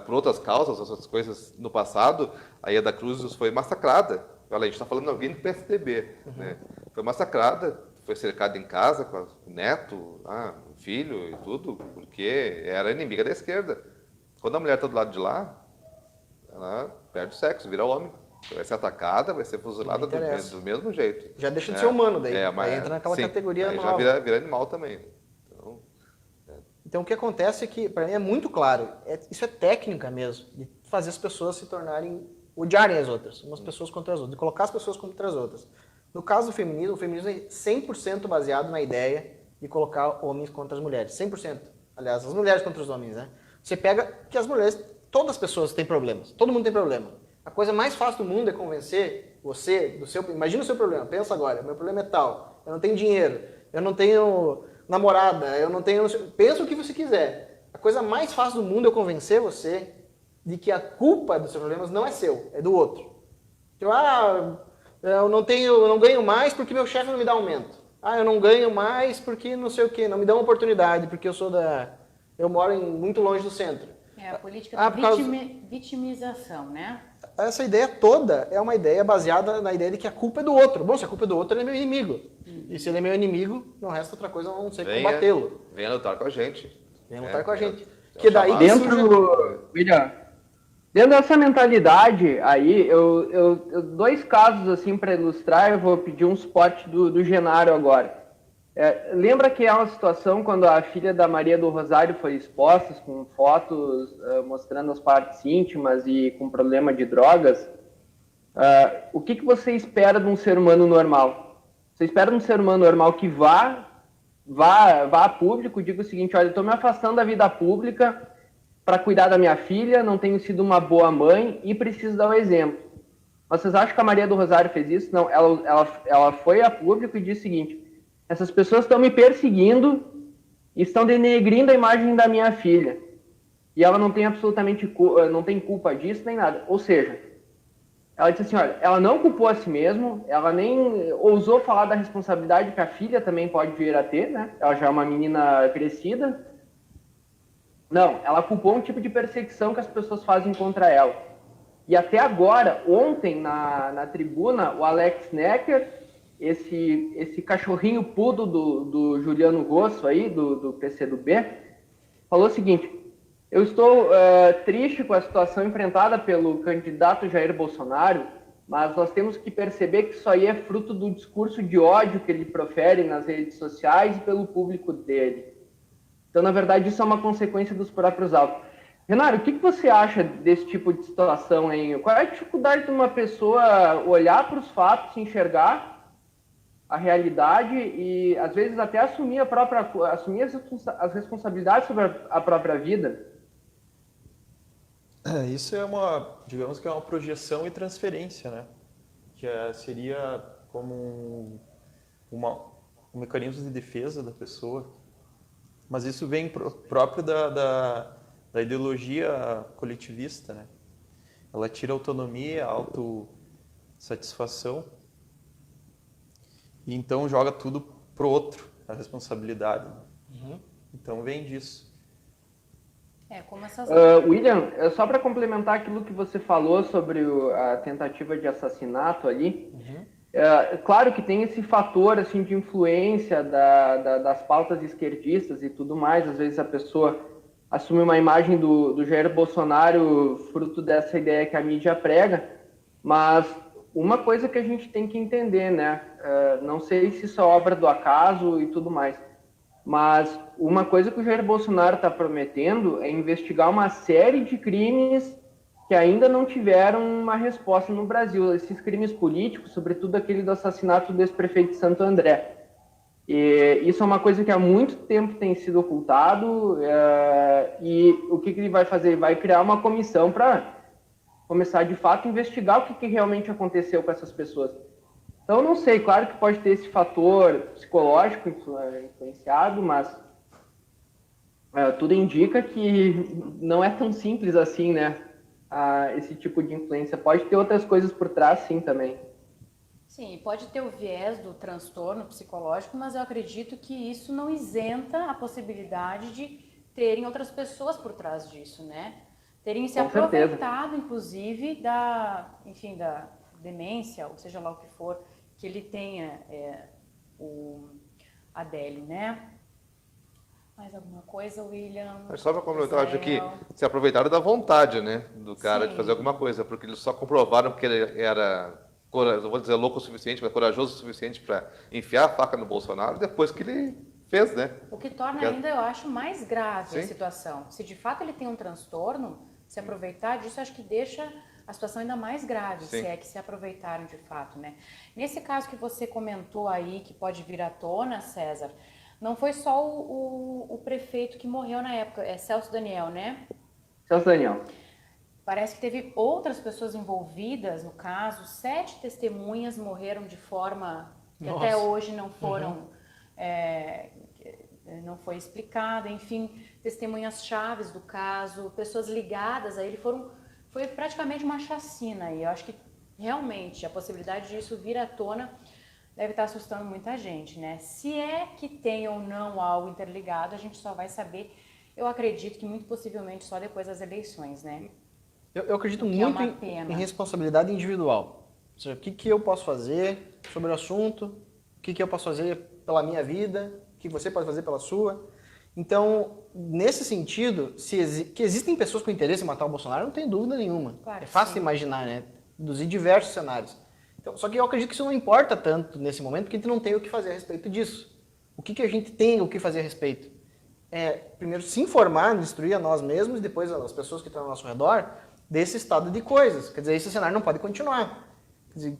por outras causas, outras coisas, no passado, a Ieda Cruz foi massacrada. Olha, a gente está falando de alguém do PSDB. Né? Foi massacrada. Foi cercado em casa com o neto, o filho e tudo, porque era inimiga da esquerda. Quando a mulher está do lado de lá, ela perde o sexo, vira homem. Vai ser atacada, vai ser fuzilada do mesmo jeito. Já deixa de ser humano daí. Aí entra naquela categoria aí nova. já vira animal também. Então o que acontece é que, para mim, é muito claro, isso é técnica mesmo, de fazer as pessoas se tornarem, odiarem as outras, umas pessoas contra as outras, de colocar as pessoas contra as outras. No caso do feminismo, o feminismo é 100% baseado na ideia de colocar homens contra as mulheres. 100%. Aliás, as mulheres contra os homens, né? Você pega que as mulheres, todas as pessoas têm problemas. Todo mundo tem problema. A coisa mais fácil do mundo é convencer você do seu... Imagina o seu problema. Pensa agora. Meu problema é tal. Eu não tenho dinheiro. Eu não tenho namorada. Eu não tenho... Pensa o que você quiser. A coisa mais fácil do mundo é convencer você de que a culpa dos seus problemas não é seu, é do outro. Tipo, eu não ganho mais porque meu chefe não me dá aumento. Eu não ganho mais porque não sei o quê, não me dá uma oportunidade, porque eu moro muito longe do centro. É a política da vitimização, né? Essa ideia toda é uma ideia baseada na ideia de que a culpa é do outro. Bom, se a culpa é do outro, ele é meu inimigo. E se ele é meu inimigo, não resta outra coisa a não ser combatê-lo. Venha lutar com a gente. Venha lutar com a gente. Que daí William, dentro dessa mentalidade aí, eu dois casos assim para ilustrar, eu vou pedir um suporte do Genaro agora. Lembra que é uma situação quando a filha da Maria do Rosário foi exposta com fotos mostrando as partes íntimas e com problema de drogas? O que você espera de um ser humano normal? Você espera de um ser humano normal que vá a público, diga o seguinte, olha, eu estou me afastando da vida pública para cuidar da minha filha, não tenho sido uma boa mãe e preciso dar o exemplo. Vocês acham que a Maria do Rosário fez isso? Não, ela foi a público e disse o seguinte, essas pessoas estão me perseguindo e estão denegrindo a imagem da minha filha. E ela não tem não tem culpa disso nem nada. Ou seja, ela disse assim, olha, ela não culpou a si mesma, ela nem ousou falar da responsabilidade que a filha também pode vir a ter, né? Ela já é uma menina crescida. Não, ela culpou um tipo de perseguição que as pessoas fazem contra ela. E até agora, ontem, na tribuna, o Alex Necker, esse cachorrinho pudo do Juliano Rosso aí, do PCdoB, falou o seguinte, eu estou triste com a situação enfrentada pelo candidato Jair Bolsonaro, mas nós temos que perceber que isso aí é fruto do discurso de ódio que ele profere nas redes sociais e pelo público dele. Então, na verdade, isso é uma consequência dos próprios atos. Renato, o que você acha desse tipo de situação aí? Qual é a dificuldade de uma pessoa olhar para os fatos, se enxergar a realidade e, às vezes, até assumir as responsabilidades sobre a própria vida? Isso é digamos que é uma projeção e transferência, né? Que seria como um mecanismo de defesa da pessoa. Mas isso vem próprio da ideologia coletivista, né? Ela tira autonomia, autossatisfação e então joga tudo pro outro, a responsabilidade. Então vem disso. Como essas... William, só para complementar aquilo que você falou sobre a tentativa de assassinato ali, Claro que tem esse fator assim, de influência das pautas esquerdistas e tudo mais. Às vezes a pessoa assume uma imagem do Jair Bolsonaro fruto dessa ideia que a mídia prega, mas uma coisa que a gente tem que entender, né? Não sei se isso é obra do acaso e tudo mais, mas uma coisa que o Jair Bolsonaro está prometendo é investigar uma série de crimes que ainda não tiveram uma resposta no Brasil. Esses crimes políticos, sobretudo aquele do assassinato do ex-prefeito de Santo André. E isso é uma coisa que há muito tempo tem sido ocultado, e o que ele vai fazer? Vai criar uma comissão para começar, de fato, a investigar o que realmente aconteceu com essas pessoas. Então, não sei, claro que pode ter esse fator psicológico influenciado, mas tudo indica que não é tão simples assim, né? Esse tipo de influência. Pode ter outras coisas por trás, sim, também. Sim, pode ter o viés do transtorno psicológico, mas eu acredito que isso não isenta a possibilidade de terem outras pessoas por trás disso, né? Terem se aproveitado, inclusive, da demência, ou seja lá o que for, que ele tenha o Adélio, né? Mais alguma coisa, William? Só para complementar, acho que se aproveitaram da vontade, né, do cara de fazer alguma coisa, porque eles só comprovaram que ele era, não vou dizer louco o suficiente, mas corajoso o suficiente para enfiar a faca no Bolsonaro depois que ele fez, né? O que torna ainda, eu acho, mais grave a situação. Se de fato ele tem um transtorno, se aproveitar disso, acho que deixa a situação ainda mais grave, se é que se aproveitaram de fato, né? Nesse caso que você comentou aí, que pode vir à tona, César, não foi só o prefeito que morreu na época, é Celso Daniel, né? Celso Daniel. Parece que teve outras pessoas envolvidas no caso, 7 testemunhas morreram de forma que até hoje não foram, não foi explicada, enfim, testemunhas chaves do caso, pessoas ligadas a ele, foi praticamente uma chacina, e eu acho que realmente a possibilidade disso vir à tona deve estar assustando muita gente, né? Se é que tem ou não algo interligado, a gente só vai saber, eu acredito que muito possivelmente só depois das eleições, né? Eu acredito muito em responsabilidade individual. Ou seja, o que eu posso fazer sobre o assunto, o que eu posso fazer pela minha vida, o que você pode fazer pela sua. Então, nesse sentido, que existem pessoas com interesse em matar o Bolsonaro, não tem dúvida nenhuma. Claro, é fácil imaginar, né? Induzir diversos cenários. Então, só que eu acredito que isso não importa tanto nesse momento, porque a gente não tem o que fazer a respeito disso. O que a gente tem o que fazer a respeito? Primeiro, se informar, instruir a nós mesmos e depois as pessoas que estão ao nosso redor desse estado de coisas. Quer dizer, esse cenário não pode continuar. Quer dizer,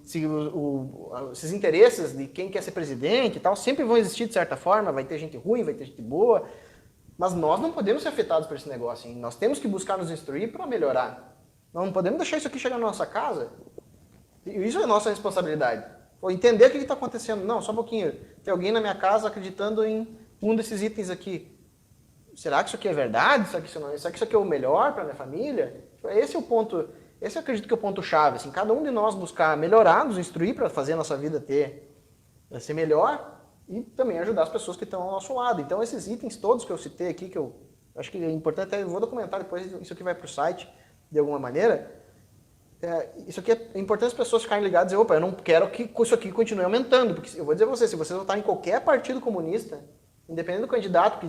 esses interesses de quem quer ser presidente e tal sempre vão existir de certa forma, vai ter gente ruim, vai ter gente boa, mas nós não podemos ser afetados por esse negócio. Hein? Nós temos que buscar nos instruir para melhorar. Nós não podemos deixar isso aqui chegar na nossa casa. Isso é nossa responsabilidade. Ou entender o que está acontecendo. Não, só um pouquinho. Tem alguém na minha casa acreditando em um desses itens aqui. Será que isso aqui é verdade? Será que isso aqui é o melhor para a minha família? Esse é o ponto. Esse eu acredito que é o ponto-chave. Assim, cada um de nós buscar melhorar, nos instruir para fazer a nossa vida ser melhor e também ajudar as pessoas que estão ao nosso lado. Então, esses itens todos que eu citei aqui, que eu acho que é importante, até eu vou documentar depois, isso aqui vai para o site de alguma maneira. Isso aqui é importante as pessoas ficarem ligadas e dizer, opa, eu não quero que isso aqui continue aumentando, porque eu vou dizer a você, se você votar em qualquer partido comunista, independente do candidato,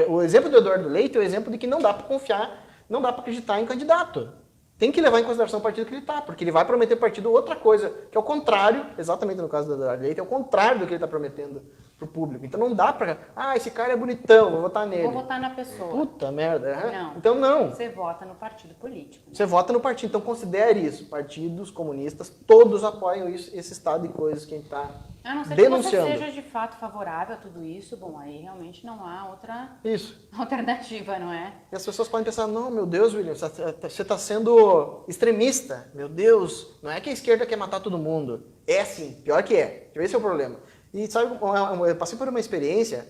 o exemplo do Eduardo Leite é o exemplo de que não dá para confiar, não dá para acreditar em candidato. Tem que levar em consideração o partido que ele está, porque ele vai prometer para o partido outra coisa, que é o contrário, exatamente no caso do Eduardo Leite, é o contrário do que ele está prometendo para o público. Então não dá para, esse cara é bonitão, vou votar nele. Vou votar na pessoa. Puta merda. Não. Então não. Você vota no partido político. Você vota no partido. Então considere isso. Partidos comunistas, todos apoiam esse estado de coisas que a gente está A não ser denunciando. que você seja de fato favorável a tudo isso, bom, aí realmente não há outra alternativa, não é? E as pessoas podem pensar, não, meu Deus, William, você está sendo extremista. Meu Deus, não é que a esquerda quer matar todo mundo. É sim, pior que é. Esse é o problema. E sabe, eu passei por uma experiência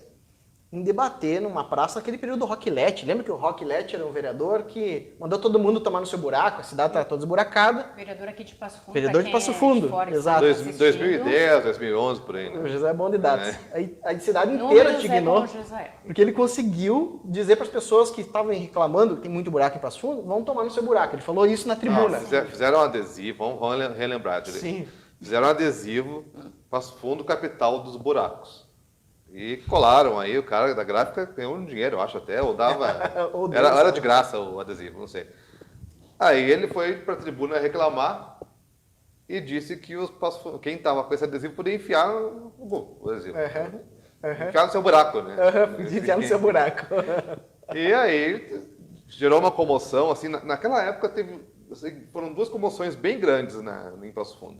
em debater numa praça naquele período do Roquilete. Lembra que o Roquilete era um vereador que mandou todo mundo tomar no seu buraco, a cidade estava toda esburacada. Vereador aqui de Passo Fundo. Vereador de Passo Fundo, exato. 2010, 2011, por aí. Né? O José é bom de dados. A cidade inteira indignou, porque ele conseguiu dizer para as pessoas que estavam reclamando, que tem muito buraco em Passo Fundo, vão tomar no seu buraco. Ele falou isso na tribuna. Fizeram um adesivo, vamos relembrar. Sim. fizeram um adesivo, Passo Fundo, capital dos buracos. E colaram aí, o cara da gráfica ganhou um dinheiro, eu acho até, ou dava... era de graça o adesivo, não sei. Aí ele foi para a tribuna reclamar e disse que quem estava com esse adesivo podia enfiar o adesivo. Enfiar no seu buraco, né? Enfiar no seu buraco. E aí gerou uma comoção, assim, naquela época foram duas comoções bem grandes em Passo Fundo.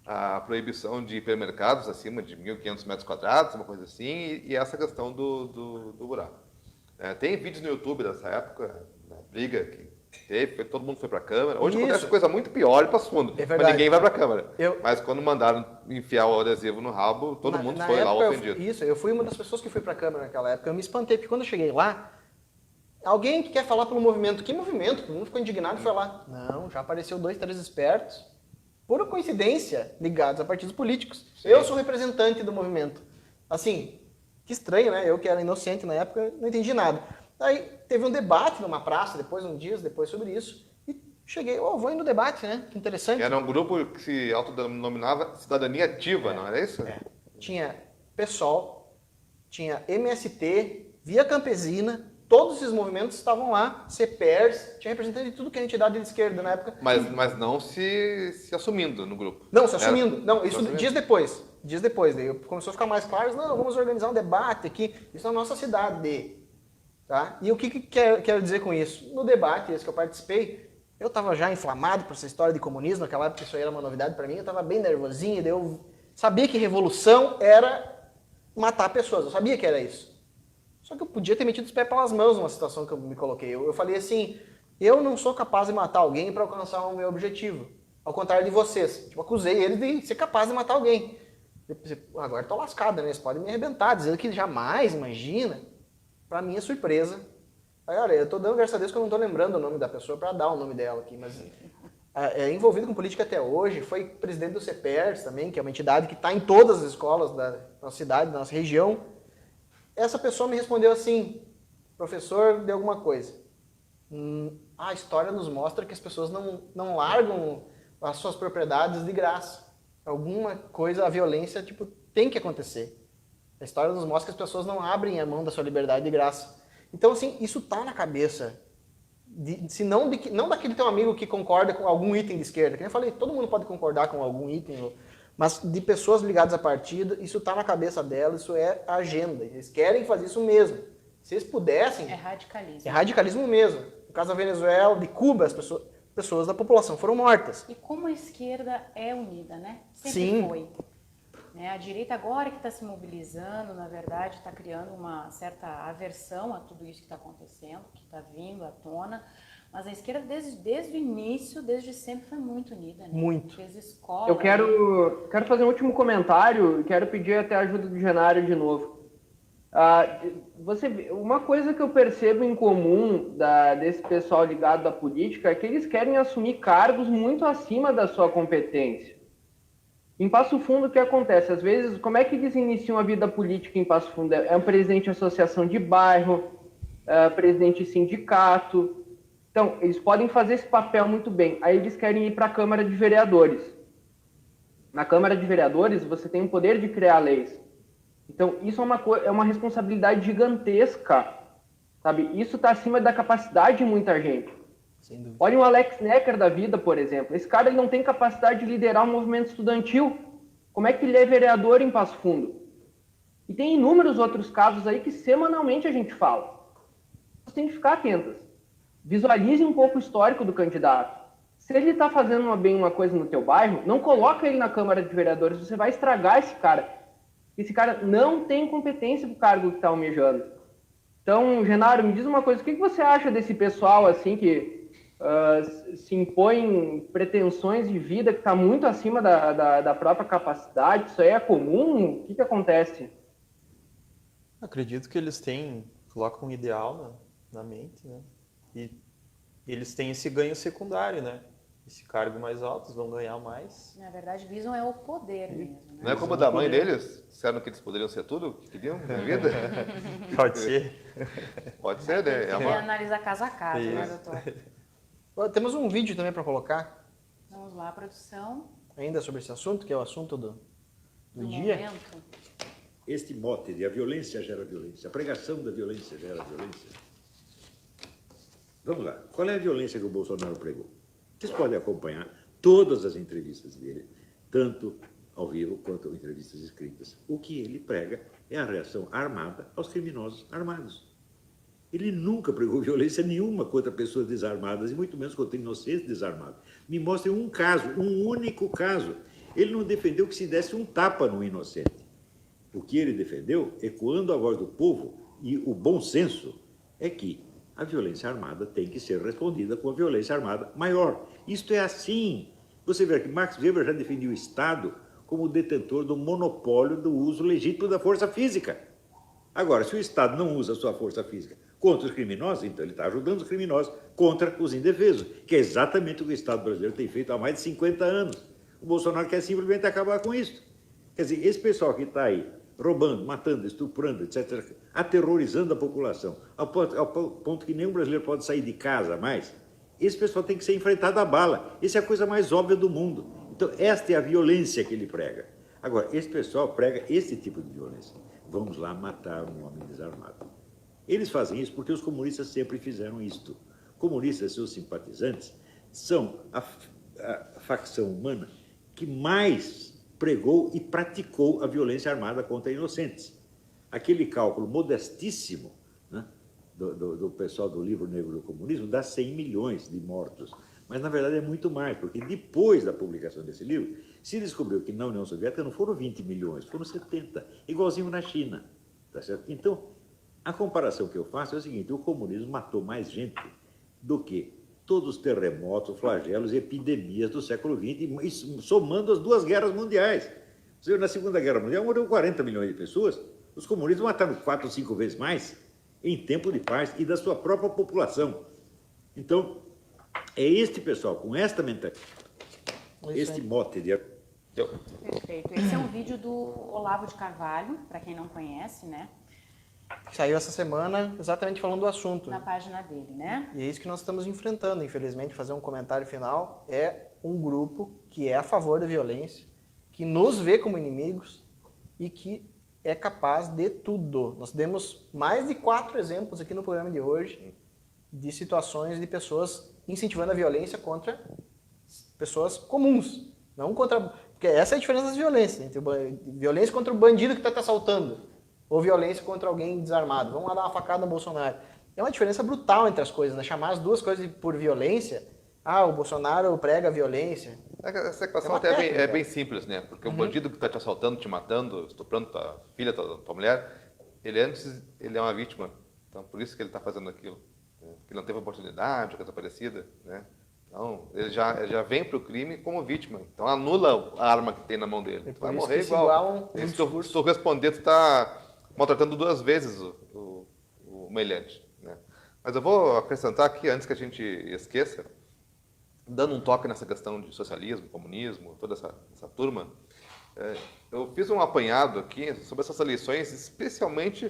A proibição de hipermercados acima de 1.500 metros quadrados, uma coisa assim, e essa questão do buraco. Tem vídeos no YouTube dessa época, da briga que teve, todo mundo foi para a Câmara. Hoje acontece coisa muito pior em Passo Fundo, mas ninguém vai para a Câmara. Mas quando mandaram enfiar o adesivo no rabo, todo mundo foi lá ofendido. Eu fui uma das pessoas que fui para a Câmara naquela época. Eu me espantei, porque quando eu cheguei lá, alguém que quer falar pelo movimento. Que movimento? Todo mundo ficou indignado e foi lá. Não, já apareceu 2, 3 espertos, por coincidência, ligados a partidos políticos. Sim. Eu sou representante do movimento. Assim, que estranho, né? Eu que era inocente na época, não entendi nada. Aí teve um debate numa praça, uns dias depois sobre isso, e cheguei, vou ir no debate, né? Que interessante. Era um grupo que se autodenominava Cidadania Ativa, não era isso? Tinha PSOL, tinha MST, Via Campesina, todos esses movimentos estavam lá, CPERS, tinha representante de tudo que é entidade de esquerda na época. Mas não se assumindo no grupo. Não, se assumindo. Não, isso dias depois. Daí começou a ficar mais claro, não, vamos organizar um debate aqui, isso na nossa cidade. Tá? E o que quero dizer com isso? No debate, esse que eu participei, eu estava já inflamado por essa história de comunismo, naquela época isso aí era uma novidade para mim, eu estava bem nervosinho, eu sabia que revolução era matar pessoas, eu sabia que era isso. Só que eu podia ter metido os pés pelas mãos numa situação que eu me coloquei. Eu falei assim, eu não sou capaz de matar alguém para alcançar o meu objetivo. Ao contrário de vocês. Tipo, acusei eles de ser capaz de matar alguém. Agora estou lascado, né? Eles podem me arrebentar, dizendo que jamais, imagina. Para minha surpresa. Aí, olha, eu estou dando graças a Deus que eu não estou lembrando o nome da pessoa para dar o nome dela aqui, mas é envolvido com política até hoje, foi presidente do CPERS também, que é uma entidade que está em todas as escolas da nossa cidade, da nossa região. Essa pessoa me respondeu assim, professor de alguma coisa. A história nos mostra que as pessoas não largam as suas propriedades de graça. Alguma coisa, a violência, tem que acontecer. A história nos mostra que as pessoas não abrem a mão da sua liberdade de graça. Então, assim, isso tá na cabeça. Não daquele teu amigo que concorda com algum item de esquerda. Que eu falei, todo mundo pode concordar com algum item, mas de pessoas ligadas a partido, isso tá na cabeça delas, isso é a agenda. Eles querem fazer isso mesmo. Se eles pudessem... É radicalismo. É radicalismo mesmo. No caso da Venezuela, de Cuba, as pessoas da população foram mortas. E como a esquerda é unida, né? Sim. Foi. A direita agora que está se mobilizando, na verdade, está criando uma certa aversão a tudo isso que está acontecendo, que está vindo à tona. Mas a esquerda, desde o início, desde sempre, foi muito unida. Né? Muito. Fez escola. Eu quero fazer um último comentário e quero pedir até a ajuda do Genário de novo. Uma coisa que eu percebo em comum desse pessoal ligado à política é que eles querem assumir cargos muito acima da sua competência. Em Passo Fundo, o que acontece? Às vezes, como é que eles iniciam a vida política em Passo Fundo? É um presidente de associação de bairro, presidente de sindicato. Então, eles podem fazer esse papel muito bem. Aí eles querem ir para a Câmara de Vereadores. Na Câmara de Vereadores, você tem o poder de criar leis. Então, isso é uma responsabilidade gigantesca, sabe? Isso está acima da capacidade de muita gente. Olha o Alex Necker da vida, por exemplo. Esse cara ele não tem capacidade de liderar um movimento estudantil. Como é que ele é vereador em Passo Fundo? E tem inúmeros outros casos aí que semanalmente a gente fala. Você tem que ficar atentas. Visualize um pouco o histórico do candidato. Se ele está fazendo uma coisa no teu bairro, não coloca ele na Câmara de Vereadores, você vai estragar esse cara. Esse cara não tem competência para o cargo que está almejando. Então, Genário, me diz uma coisa, o que você acha desse pessoal assim que se impõe pretensões de vida que está muito acima da própria capacidade? Isso aí é comum? O que acontece? Acredito que eles colocam um ideal na mente, né? E eles têm esse ganho secundário, né? Esse cargo mais alto, eles vão ganhar mais. Na verdade, visam é o poder mesmo. Né? Não é como da mãe deles? Disseram que eles poderiam ser tudo que queriam na vida? Pode ser. Pode ser, né? Tem que analisar caso a caso, né, doutor? Temos um vídeo também para colocar. Vamos lá, produção. ainda sobre esse assunto, que é o assunto do dia. Momento. Este mote de a violência gera violência, a pregação da violência gera violência. Vamos lá, qual é a violência que o Bolsonaro pregou? Vocês podem acompanhar todas as entrevistas dele, tanto ao vivo quanto entrevistas escritas. O que ele prega é a reação armada aos criminosos armados. Ele nunca pregou violência nenhuma contra pessoas desarmadas, e muito menos contra inocentes desarmados. Me mostrem um caso, um único caso. Ele não defendeu que se desse um tapa no inocente. O que ele defendeu, ecoando a voz do povo e o bom senso, é que a violência armada tem que ser respondida com a violência armada maior. Isto é assim. Você vê que Max Weber já defendia o Estado como detentor do monopólio do uso legítimo da força física. Agora, se o Estado não usa a sua força física contra os criminosos, então ele está ajudando os criminosos contra os indefesos, que é exatamente o que o Estado brasileiro tem feito há mais de 50 anos. O Bolsonaro quer simplesmente acabar com isso. Quer dizer, esse pessoal que está aí roubando, matando, estuprando, etc., aterrorizando a população, ao ponto que nenhum brasileiro pode sair de casa mais, esse pessoal tem que ser enfrentado a bala. Essa é a coisa mais óbvia do mundo. Então, esta é a violência que ele prega. Agora, esse pessoal prega esse tipo de violência. Vamos lá matar um homem desarmado. Eles fazem isso porque os comunistas sempre fizeram isto. Comunistas e seus simpatizantes são a facção humana que mais pregou e praticou a violência armada contra inocentes. Aquele cálculo modestíssimo, né, do pessoal do Livro Negro do Comunismo dá 100 milhões de mortos. Mas, na verdade, é muito mais, porque depois da publicação desse livro, se descobriu que na União Soviética não foram 20 milhões, foram 70, igualzinho na China. Tá certo? Então, a comparação que eu faço é o seguinte: o comunismo matou mais gente do que todos os terremotos, flagelos e epidemias do século XX, somando as duas guerras mundiais. Na Segunda Guerra Mundial morreram 40 milhões de pessoas, os comunistas mataram 4 ou 5 vezes mais em tempo de paz e da sua própria população. Então, é este pessoal, com esta mentalidade, este mote de... Perfeito. Esse é um vídeo do Olavo de Carvalho, para quem não conhece, né? Saiu essa semana exatamente falando do assunto. Na página dele, né? E é isso que nós estamos enfrentando, infelizmente. Fazer um comentário final: é um grupo que é a favor da violência, que nos vê como inimigos e que é capaz de tudo. Nós demos mais de 4 exemplos aqui no programa de hoje de situações de pessoas incentivando a violência contra pessoas comuns, não contra... Porque essa é a diferença das violências, entre violência contra o bandido que está te assaltando ou violência contra alguém desarmado. Vamos lá dar uma facada no Bolsonaro. É uma diferença brutal entre as coisas, né? Chamar as duas coisas por violência. Ah, o Bolsonaro prega a violência. Essa equação até é bem simples, né? Porque o bandido que está te assaltando, te matando, estuprando tua filha, tua mulher, ele é uma vítima. Então, por isso que ele está fazendo aquilo. Né? Que não teve oportunidade, coisa parecida, né? Então, ele já vem para o crime como vítima. Então, anula a arma que tem na mão dele. Vai morrer igual. Se tu responder, tu está maltratando 2 vezes o humilhante. Né? Mas eu vou acrescentar aqui, antes que a gente esqueça, dando um toque nessa questão de socialismo, comunismo, toda essa turma, eu fiz um apanhado aqui sobre essas eleições, especialmente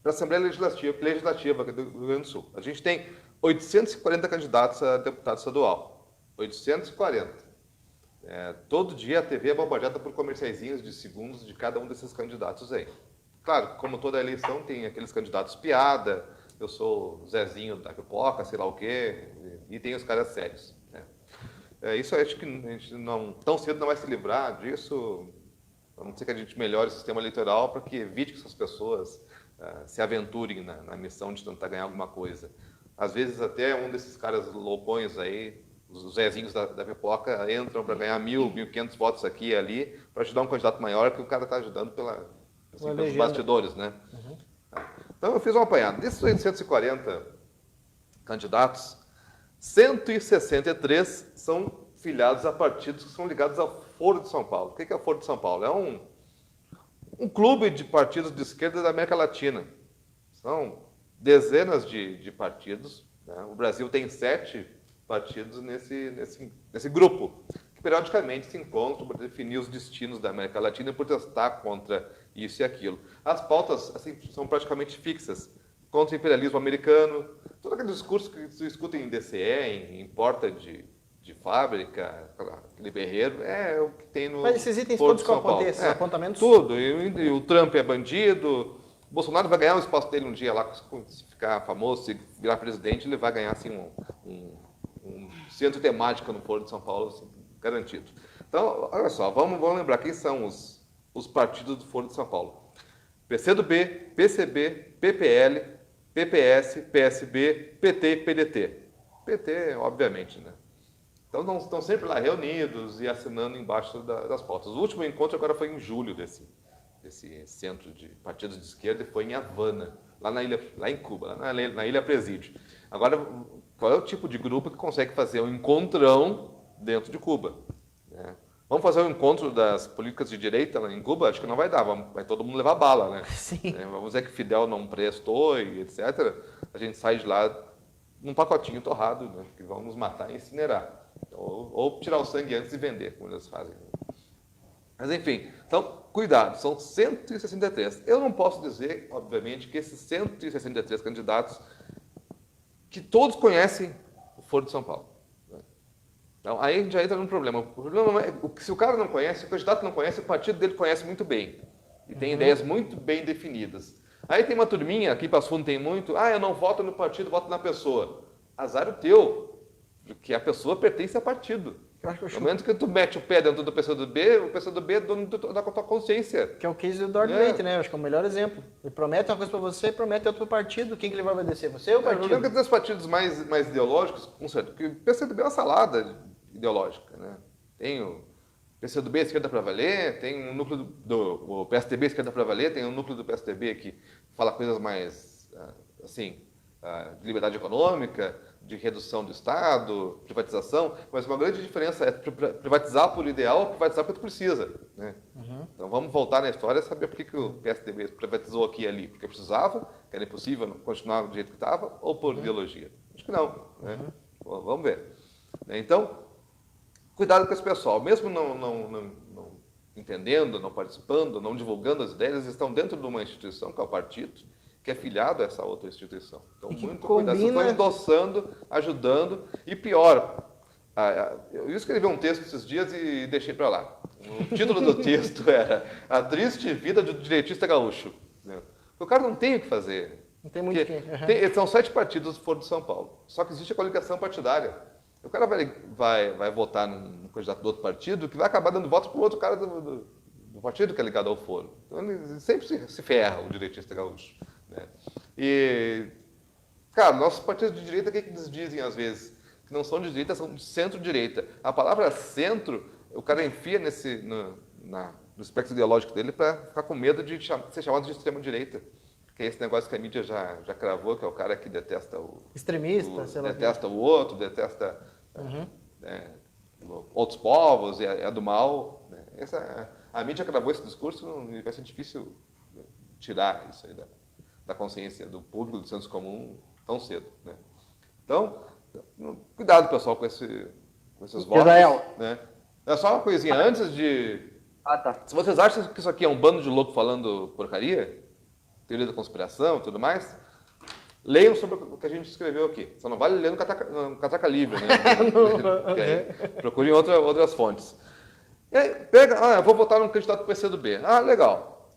para a Assembleia Legislativa aqui do Rio Grande do Sul. A gente tem 840 candidatos a deputado estadual. 840. Todo dia a TV é bombardeada por comerciaizinhos de segundos de cada um desses candidatos aí. Claro, como toda eleição, tem aqueles candidatos piada, eu sou Zezinho da pipoca, sei lá o quê, e tem os caras sérios. Né? Isso eu acho que a gente não, tão cedo não vai se livrar disso, a não ser que a gente melhore o sistema eleitoral para que evite que essas pessoas se aventurem na missão de tentar ganhar alguma coisa. Às vezes até um desses caras loucões aí, os Zezinhos da pipoca, entram para ganhar 1.000, 1.500 votos aqui e ali, para ajudar um candidato maior que o cara está ajudando pelos bastidores, né? Uhum. Então eu fiz um apanhado. Desses 840 candidatos, 163 são filiados a partidos que são ligados ao Foro de São Paulo. O que é o Foro de São Paulo? É um clube de partidos de esquerda da América Latina. São dezenas de partidos. Né? O Brasil tem 7 partidos nesse grupo, que periodicamente se encontram para definir os destinos da América Latina e protestar contra isso e aquilo. As pautas assim, são praticamente fixas. Contra o imperialismo americano, todo aquele discurso que se escuta em DCE, em porta de de fábrica, aquele berreiro, é o que tem no Mas esses itens Foro todos de que eu São Paulo. apontei, esses apontamentos... Tudo. E o Trump é bandido. O Bolsonaro vai ganhar o espaço dele um dia lá, se ficar famoso, se virar presidente, ele vai ganhar assim, um centro temático no Foro de São Paulo, assim, garantido. Então, olha só, vamos lembrar quem são os partidos do Foro de São Paulo. PCdoB, PCB, PPL, PPS, PSB, PT e PDT. PT, obviamente, né? Então, estão sempre lá reunidos e assinando embaixo das pautas. O último encontro agora foi em julho desse centro de partidos de esquerda, e foi em Havana, lá em Cuba, na Ilha Presídio. Agora, qual é o tipo de grupo que consegue fazer um encontrão dentro de Cuba? Né? Vamos fazer um encontro das políticas de direita lá em Cuba? Acho que não vai dar, vai todo mundo levar bala, né? Sim. Vamos dizer que Fidel não prestou e etc. A gente sai de lá num pacotinho torrado, né? Que vão nos matar e incinerar. Ou tirar o sangue antes e vender, como eles fazem. Mas, enfim, então, cuidado, são 163. Eu não posso dizer, obviamente, que esses 163 candidatos, que todos conhecem o Foro de São Paulo. Então, aí a gente já entra num problema. O problema não é, se o cara não conhece, o candidato não conhece, o partido dele conhece muito bem. E tem ideias muito bem definidas. Aí tem uma turminha, aqui para Fundo tem muito, eu não voto no partido, voto na pessoa. Azar o teu, porque a pessoa pertence ao partido. No momento que tu mete o pé dentro do PCdoB é dono da tua consciência. Que é o case do Eduardo Leite, né? Eu acho que é o melhor exemplo. Ele promete uma coisa para você, promete outra para o partido. Quem que ele vai obedecer? Você ou o partido? Eu lembro que tem os partidos mais ideológicos, com certeza, porque o PCdoB é uma salada ideológica, né? Tem o PCdoB Esquerda para Valer, tem um núcleo o PSDB Esquerda para Valer, tem um núcleo do PSDB que fala coisas mais, assim, de liberdade econômica, de redução do Estado, privatização, mas uma grande diferença é privatizar por ideal ou privatizar porque tu precisa. Né? Então vamos voltar na história e saber por que o PSDB privatizou aqui e ali. Porque precisava, que era impossível continuar do jeito que estava, ou por ideologia? Acho que não. Né? Vamos ver. Então, cuidado com esse pessoal. Mesmo não entendendo, não participando, não divulgando as ideias, eles estão dentro de uma instituição, que é o partido, que é filiado a essa outra instituição. Então, muito cuidado. Vocês estão endossando, ajudando. E pior, eu escrevi um texto esses dias e deixei para lá. O título do texto era A Triste Vida do Direitista Gaúcho. O cara não tem o que fazer. Não tem muito quem. São 7 partidos do Foro de São Paulo. Só que existe a coligação partidária. O cara vai votar num candidato do outro partido que vai acabar dando votos para o outro cara do partido que é ligado ao Foro. Então, ele sempre se ferra, o direitista gaúcho. Né? E, cara, nossos partidos de direita, o que eles dizem às vezes? Que não são de direita, são de centro-direita. A palavra centro, o cara enfia no espectro ideológico dele para ficar com medo de ser chamado de extrema-direita. Que é esse negócio que a mídia já cravou, que é o cara que detesta o... Extremista, sei lá. Detesta o outro, detesta outros povos, é do mal. Né? A mídia cravou esse discurso e vai ser difícil tirar isso aí da consciência do público, do senso comum, tão cedo. Né? Então, cuidado, pessoal, com esses votos. Israel. Né? É só uma coisinha, antes de... Se vocês acham que isso aqui é um bando de louco falando porcaria, teoria da conspiração e tudo mais, leiam sobre o que a gente escreveu aqui. Só não vale ler no Catraca Livre, né? Procurem outras fontes. E aí, eu vou votar num candidato do PCdoB. Legal.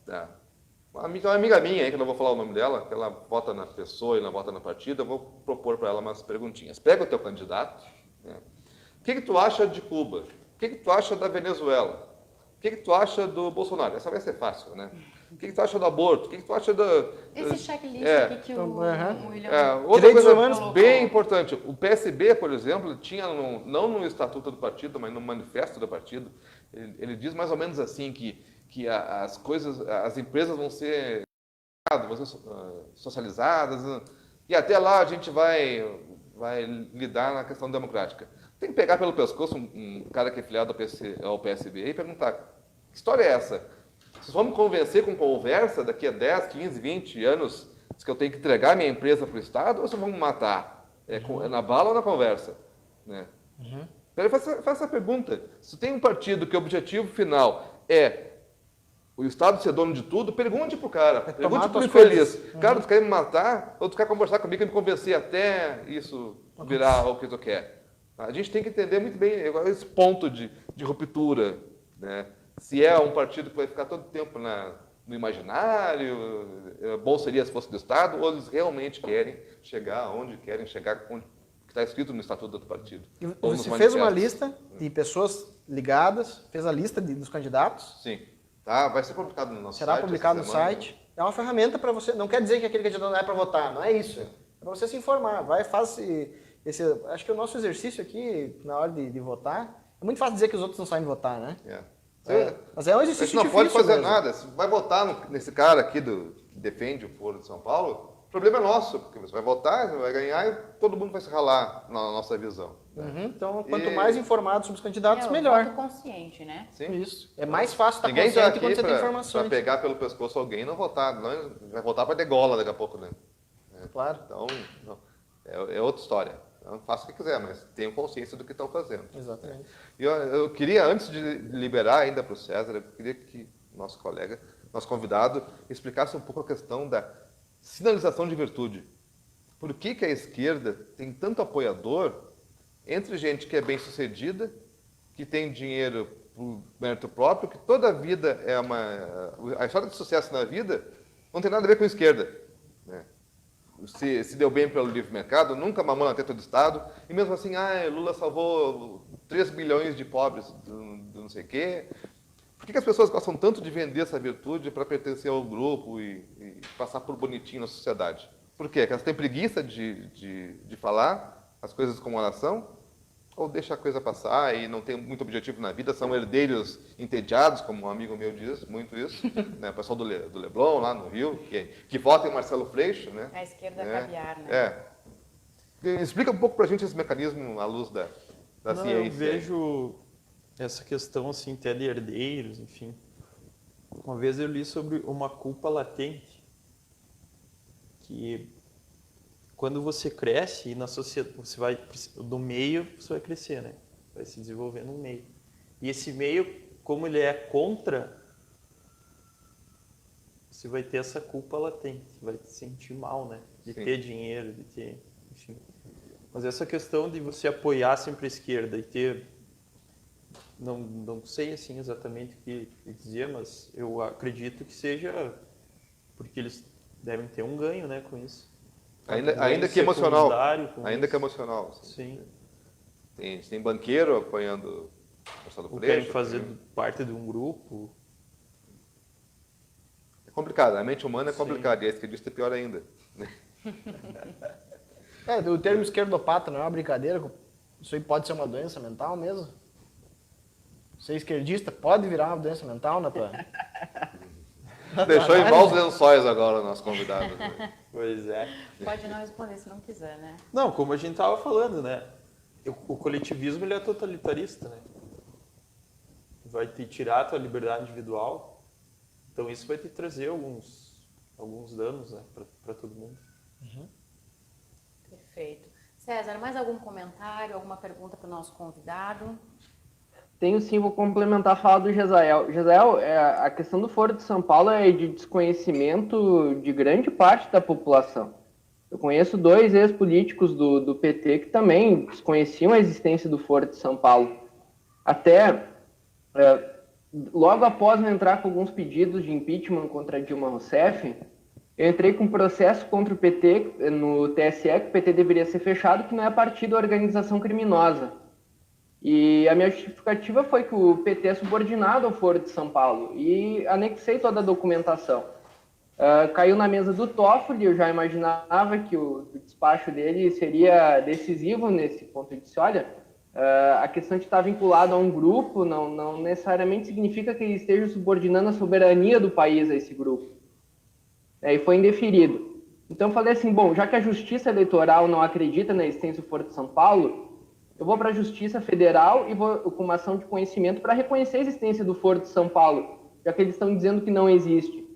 Uma amiga minha aí, que eu não vou falar o nome dela, que ela vota na pessoa e não vota no partido, eu vou propor para ela umas perguntinhas. Pega o teu candidato. Né? O que tu acha de Cuba? O que tu acha da Venezuela? O que tu acha do Bolsonaro? Essa vai ser fácil, né? O que tu acha do aborto? O que tu acha Esse checklist aqui que o William... Outra coisa bem importante. O PSB, por exemplo, tinha, não no estatuto do partido, mas no manifesto do partido, ele diz mais ou menos assim que as empresas vão ser socializadas e até lá a gente vai lidar na questão democrática. Tem que pegar pelo pescoço um cara que é filiado ao PSB e perguntar, que história é essa? Vocês vão me convencer com conversa daqui a 10, 15, 20 anos que eu tenho que entregar minha empresa para o Estado ou vocês vão me matar? É na bala ou na conversa? Né? Faça essa pergunta. Se tem um partido que o objetivo final é o Estado ser dono de tudo, pergunte pro cara. Pergunte pro infeliz. Cara, tu quer me matar ou tu quer conversar comigo e me convencer até isso virar o que tu quer? A gente tem que entender muito bem esse ponto de ruptura, né? Se é um partido que vai ficar todo tempo no imaginário, bom seria se fosse do Estado, ou eles realmente querem chegar onde querem chegar, que está escrito no Estatuto do partido. E você fez uma lista de pessoas ligadas, fez a lista dos candidatos? Sim. Tá, vai ser publicado no nosso site. Será publicado no site. É uma ferramenta para você, não quer dizer que aquele candidato não é para votar, não é isso. É para você se informar. Faz acho que o nosso exercício aqui, na hora de votar, é muito fácil dizer que os outros não sabem votar, né? Mas é um exercício difícil. Você não pode fazer mesmo. nada. Se vai votar nesse cara aqui que defende o Foro de São Paulo, o problema é nosso, porque você vai votar, você vai ganhar e todo mundo vai se ralar na nossa visão. Então, quanto mais informados sobre os candidatos, melhor. Voto consciente, né? Sim. Isso. É mais fácil estar Ninguém consciente tá quando aqui você tem informações. para pegar pelo pescoço alguém e não votar. Vai votar para degola daqui a pouco, né? Claro. Então, é outra história. Então, faça o que quiser, mas tenham consciência do que estão fazendo. Exatamente. E eu queria, antes de liberar ainda para o César, eu queria que nosso colega, nosso convidado, explicasse um pouco a questão da sinalização de virtude. Por que a esquerda tem tanto apoiador entre gente que é bem-sucedida, que tem dinheiro por mérito próprio, que toda a vida é a história de sucesso na vida não tem nada a ver com a esquerda, né? Se deu bem pelo livre mercado, nunca mamou na teta do Estado, e mesmo assim, Lula salvou 3 bilhões de pobres do não sei o quê. Por que as pessoas gostam tanto de vender essa virtude para pertencer ao grupo e passar por bonitinho na sociedade? Por quê? Porque elas têm preguiça de falar as coisas como elas são, ou deixa a coisa passar e não tem muito objetivo na vida, são herdeiros entediados, como um amigo meu diz, muito isso, né? O pessoal do Leblon, lá no Rio, que vota em Marcelo Freixo, né? A esquerda é caviar, né? Explica um pouco para a gente esse mecanismo à luz da ciência. Eu vejo essa questão assim, até de herdeiros, enfim. Uma vez eu li sobre uma culpa latente, que quando você cresce e na sociedade, você vai do meio, você vai crescer, né? Vai se desenvolver no meio. E esse meio, como ele é contra, você vai ter essa culpa latente, vai se sentir mal, né? De ter dinheiro, de ter, enfim. Mas essa questão de você apoiar sempre a esquerda e ter, não sei assim exatamente o que dizer, mas eu acredito que seja porque eles devem ter um ganho, né, com isso. Ainda que emocional. Ainda que emocional. Sim. Tem banqueiro apoiando Marcelo Freixo. Querem fazer parte de um grupo. É complicado. A mente humana é complicada. E a esquerdista é pior ainda. O termo esquerdopata não é uma brincadeira. Isso aí pode ser uma doença mental mesmo? Ser esquerdista pode virar uma doença mental, né, Deixou em maus lençóis agora o nosso convidado. Pois é. Pode não responder se não quiser, né? Não, como a gente estava falando, né? O coletivismo ele é totalitarista, né? Vai te tirar a tua liberdade individual. Então isso vai te trazer alguns danos, né, para todo mundo. Perfeito. César, mais algum comentário, alguma pergunta para o nosso convidado? Tenho sim, vou complementar a fala do Gesael. Gesael, a questão do Foro de São Paulo é de desconhecimento de grande parte da população. Eu conheço 2 ex-políticos do PT que também desconheciam a existência do Foro de São Paulo. Até logo após eu entrar com alguns pedidos de impeachment contra Dilma Rousseff, eu entrei com um processo contra o PT no TSE, que o PT deveria ser fechado, que não é partido ou organização criminosa. E a minha justificativa foi que o PT é subordinado ao Foro de São Paulo e anexei toda a documentação. Caiu na mesa do Toffoli, eu já imaginava que o despacho dele seria decisivo nesse ponto. Eu disse, olha, a questão de estar vinculado a um grupo não necessariamente significa que ele esteja subordinando a soberania do país a esse grupo. E foi indeferido. Então eu falei assim, bom, já que a Justiça Eleitoral não acredita na existência do Foro de São Paulo, eu vou para a Justiça Federal e vou com uma ação de conhecimento para reconhecer a existência do Foro de São Paulo, já que eles estão dizendo que não existe.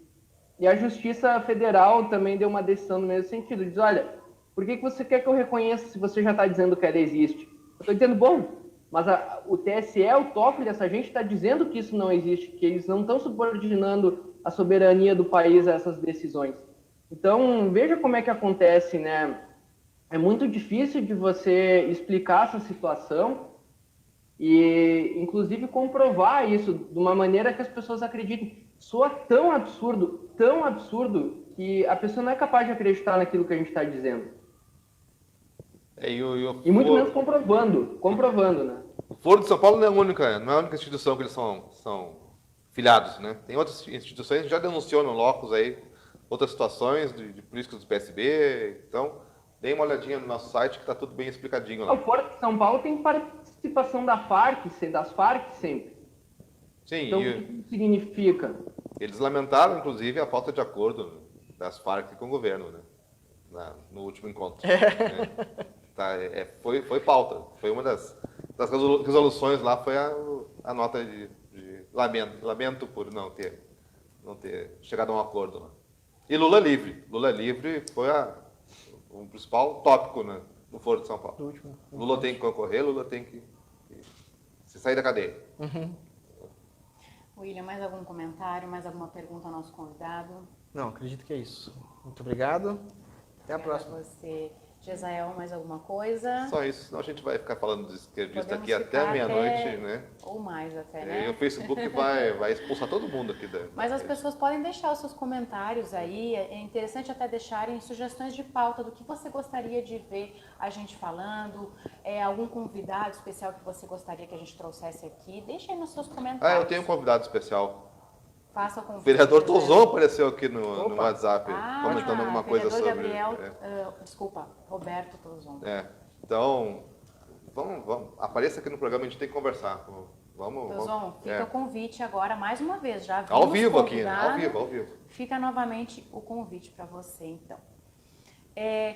E a Justiça Federal também deu uma decisão no mesmo sentido. Diz, olha, por que você quer que eu reconheça se você já está dizendo que ela existe? Eu estou dizendo, bom, mas o TSE, o Toffoli, essa gente está dizendo que isso não existe, que eles não estão subordinando a soberania do país a essas decisões. Então, veja como é que acontece, né? é muito difícil de você explicar essa situação e, inclusive, comprovar isso de uma maneira que as pessoas acreditem. Soa tão absurdo, que a pessoa não é capaz de acreditar naquilo que a gente está dizendo. E muito menos comprovando, né? O Foro de São Paulo não é a única instituição que eles são filiados, né? Tem outras instituições que já denunciou no Locus aí outras situações de políticos do PSB. Então, dê uma olhadinha no nosso site que está tudo bem explicadinho lá. O Foro de São Paulo tem participação das Farc sempre. Sim, então, o que isso significa? Eles lamentaram, inclusive, a falta de acordo das Farc com o governo, né? No último encontro. Né? Foi pauta. Foi uma das resoluções lá, foi a nota de lamento por não ter chegado a um acordo lá. E Lula livre. Lula livre foi o principal tópico, né, no Foro de São Paulo. Lula tem que concorrer, Lula tem que se sair da cadeia. William, mais algum comentário, mais alguma pergunta ao nosso convidado? Não, acredito que é isso. Muito obrigado. Até a próxima. Você, Gesael, mais alguma coisa? Só isso, senão a gente vai ficar falando de esquerdista Podemos aqui até meia-noite, né? Ou mais até, E né? aí o Facebook vai expulsar todo mundo aqui. Mas as pessoas podem deixar os seus comentários aí. É interessante até deixarem sugestões de pauta do que você gostaria de ver a gente falando, algum convidado especial que você gostaria que a gente trouxesse aqui. Deixa aí nos seus comentários. Eu tenho um convidado especial. Faça o convite. O vereador Tozon apareceu aqui no WhatsApp, comentando alguma coisa sobre... Gabriel, desculpa, Roberto Tozon. Então, vamos, apareça aqui no programa, a gente tem que conversar. Tozon, fica o convite agora, mais uma vez, já vimos ao vivo aqui, né? Ao vivo. Fica novamente o convite para você, então.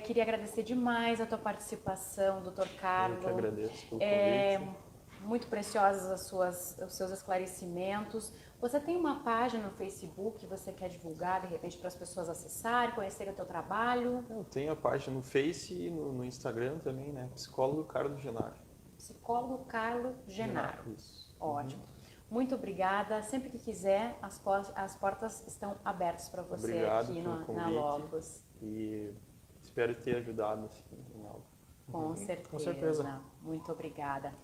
Queria agradecer demais a tua participação, doutor Carlos. Eu que agradeço pelo convite. Muito preciosos os seus esclarecimentos. Você tem uma página no Facebook que você quer divulgar, de repente, para as pessoas acessarem, conhecerem o teu trabalho? Eu tenho a página no Face e no Instagram também, né? Psicólogo Carlos Genaro. Psicólogo Carlos Genaro. Isso. Ótimo. Muito obrigada. Sempre que quiser, as portas estão abertas para você. Obrigado aqui pelo na Locus. E espero ter ajudado em algo. Com certeza. Com certeza. Muito obrigada.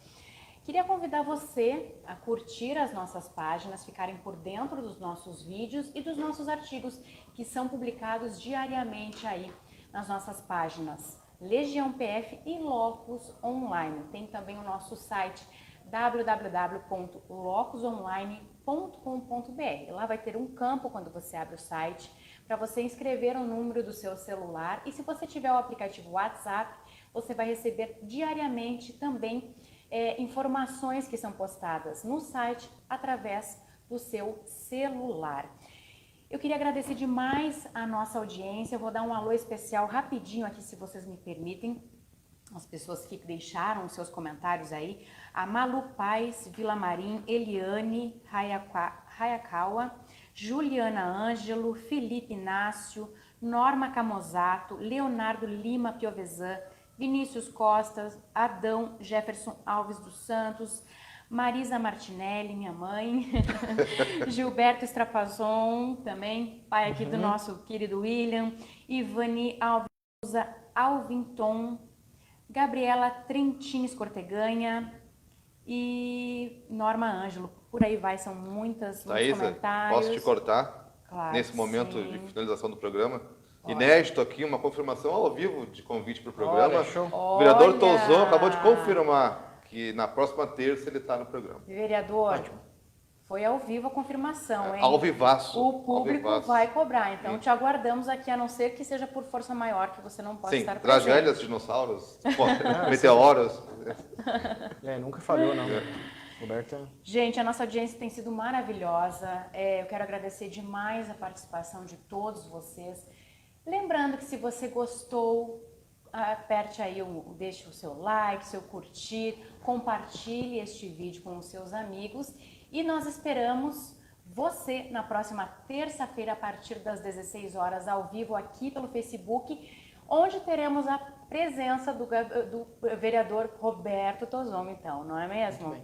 Queria convidar você a curtir as nossas páginas, ficarem por dentro dos nossos vídeos e dos nossos artigos que são publicados diariamente aí nas nossas páginas Legião PF e Locus Online. Tem também o nosso site www.locusonline.com.br. Lá vai ter um campo quando você abre o site para você inscrever o número do seu celular e se você tiver o aplicativo WhatsApp, você vai receber diariamente também informações que são postadas no site através do seu celular. Eu queria agradecer demais a nossa audiência. Eu vou dar um alô especial rapidinho aqui, se vocês me permitem. As pessoas que deixaram os seus comentários aí. A Malu Paz, Vila Marim, Eliane Hayakawa, Juliana Ângelo, Felipe Inácio, Norma Camozato, Leonardo Lima Piovesan, Vinícius Costa, Adão Jefferson Alves dos Santos, Marisa Martinelli, minha mãe, Gilberto Strapazon, também, pai aqui do nosso querido William, Ivani Alvinton, Gabriela Trentins Corteganha e Norma Ângelo. Por aí vai, são muitos comentários. Posso te cortar? Claro, nesse momento sim. de finalização do programa? Inédito aqui, uma confirmação ao vivo de convite para o programa. O vereador Tozon acabou de confirmar que na próxima terça ele está no programa. Vereador, foi ao vivo a confirmação, hein? Ao vivaço. O público vai cobrar, então te aguardamos aqui, a não ser que seja por força maior, que você não possa estar presente. Tragédias, dinossauros, meteoros. Nunca falhou, não. Roberta. Gente, a nossa audiência tem sido maravilhosa. Eu quero agradecer demais a participação de todos vocês. Lembrando que se você gostou, aperte aí, deixe o seu like, seu curtir, compartilhe este vídeo com os seus amigos e nós esperamos você na próxima terça-feira a partir das 16 horas ao vivo aqui pelo Facebook, onde teremos a presença do vereador Roberto Tozon, então, não é mesmo?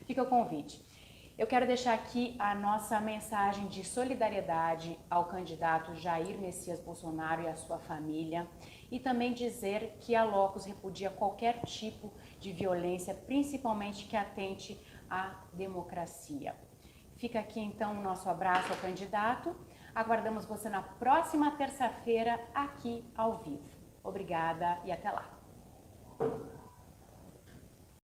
Fica o convite. Eu quero deixar aqui a nossa mensagem de solidariedade ao candidato Jair Messias Bolsonaro e à sua família e também dizer que a Locus repudia qualquer tipo de violência, principalmente que atente à democracia. Fica aqui então o nosso abraço ao candidato. Aguardamos você na próxima terça-feira aqui ao vivo. Obrigada e até lá.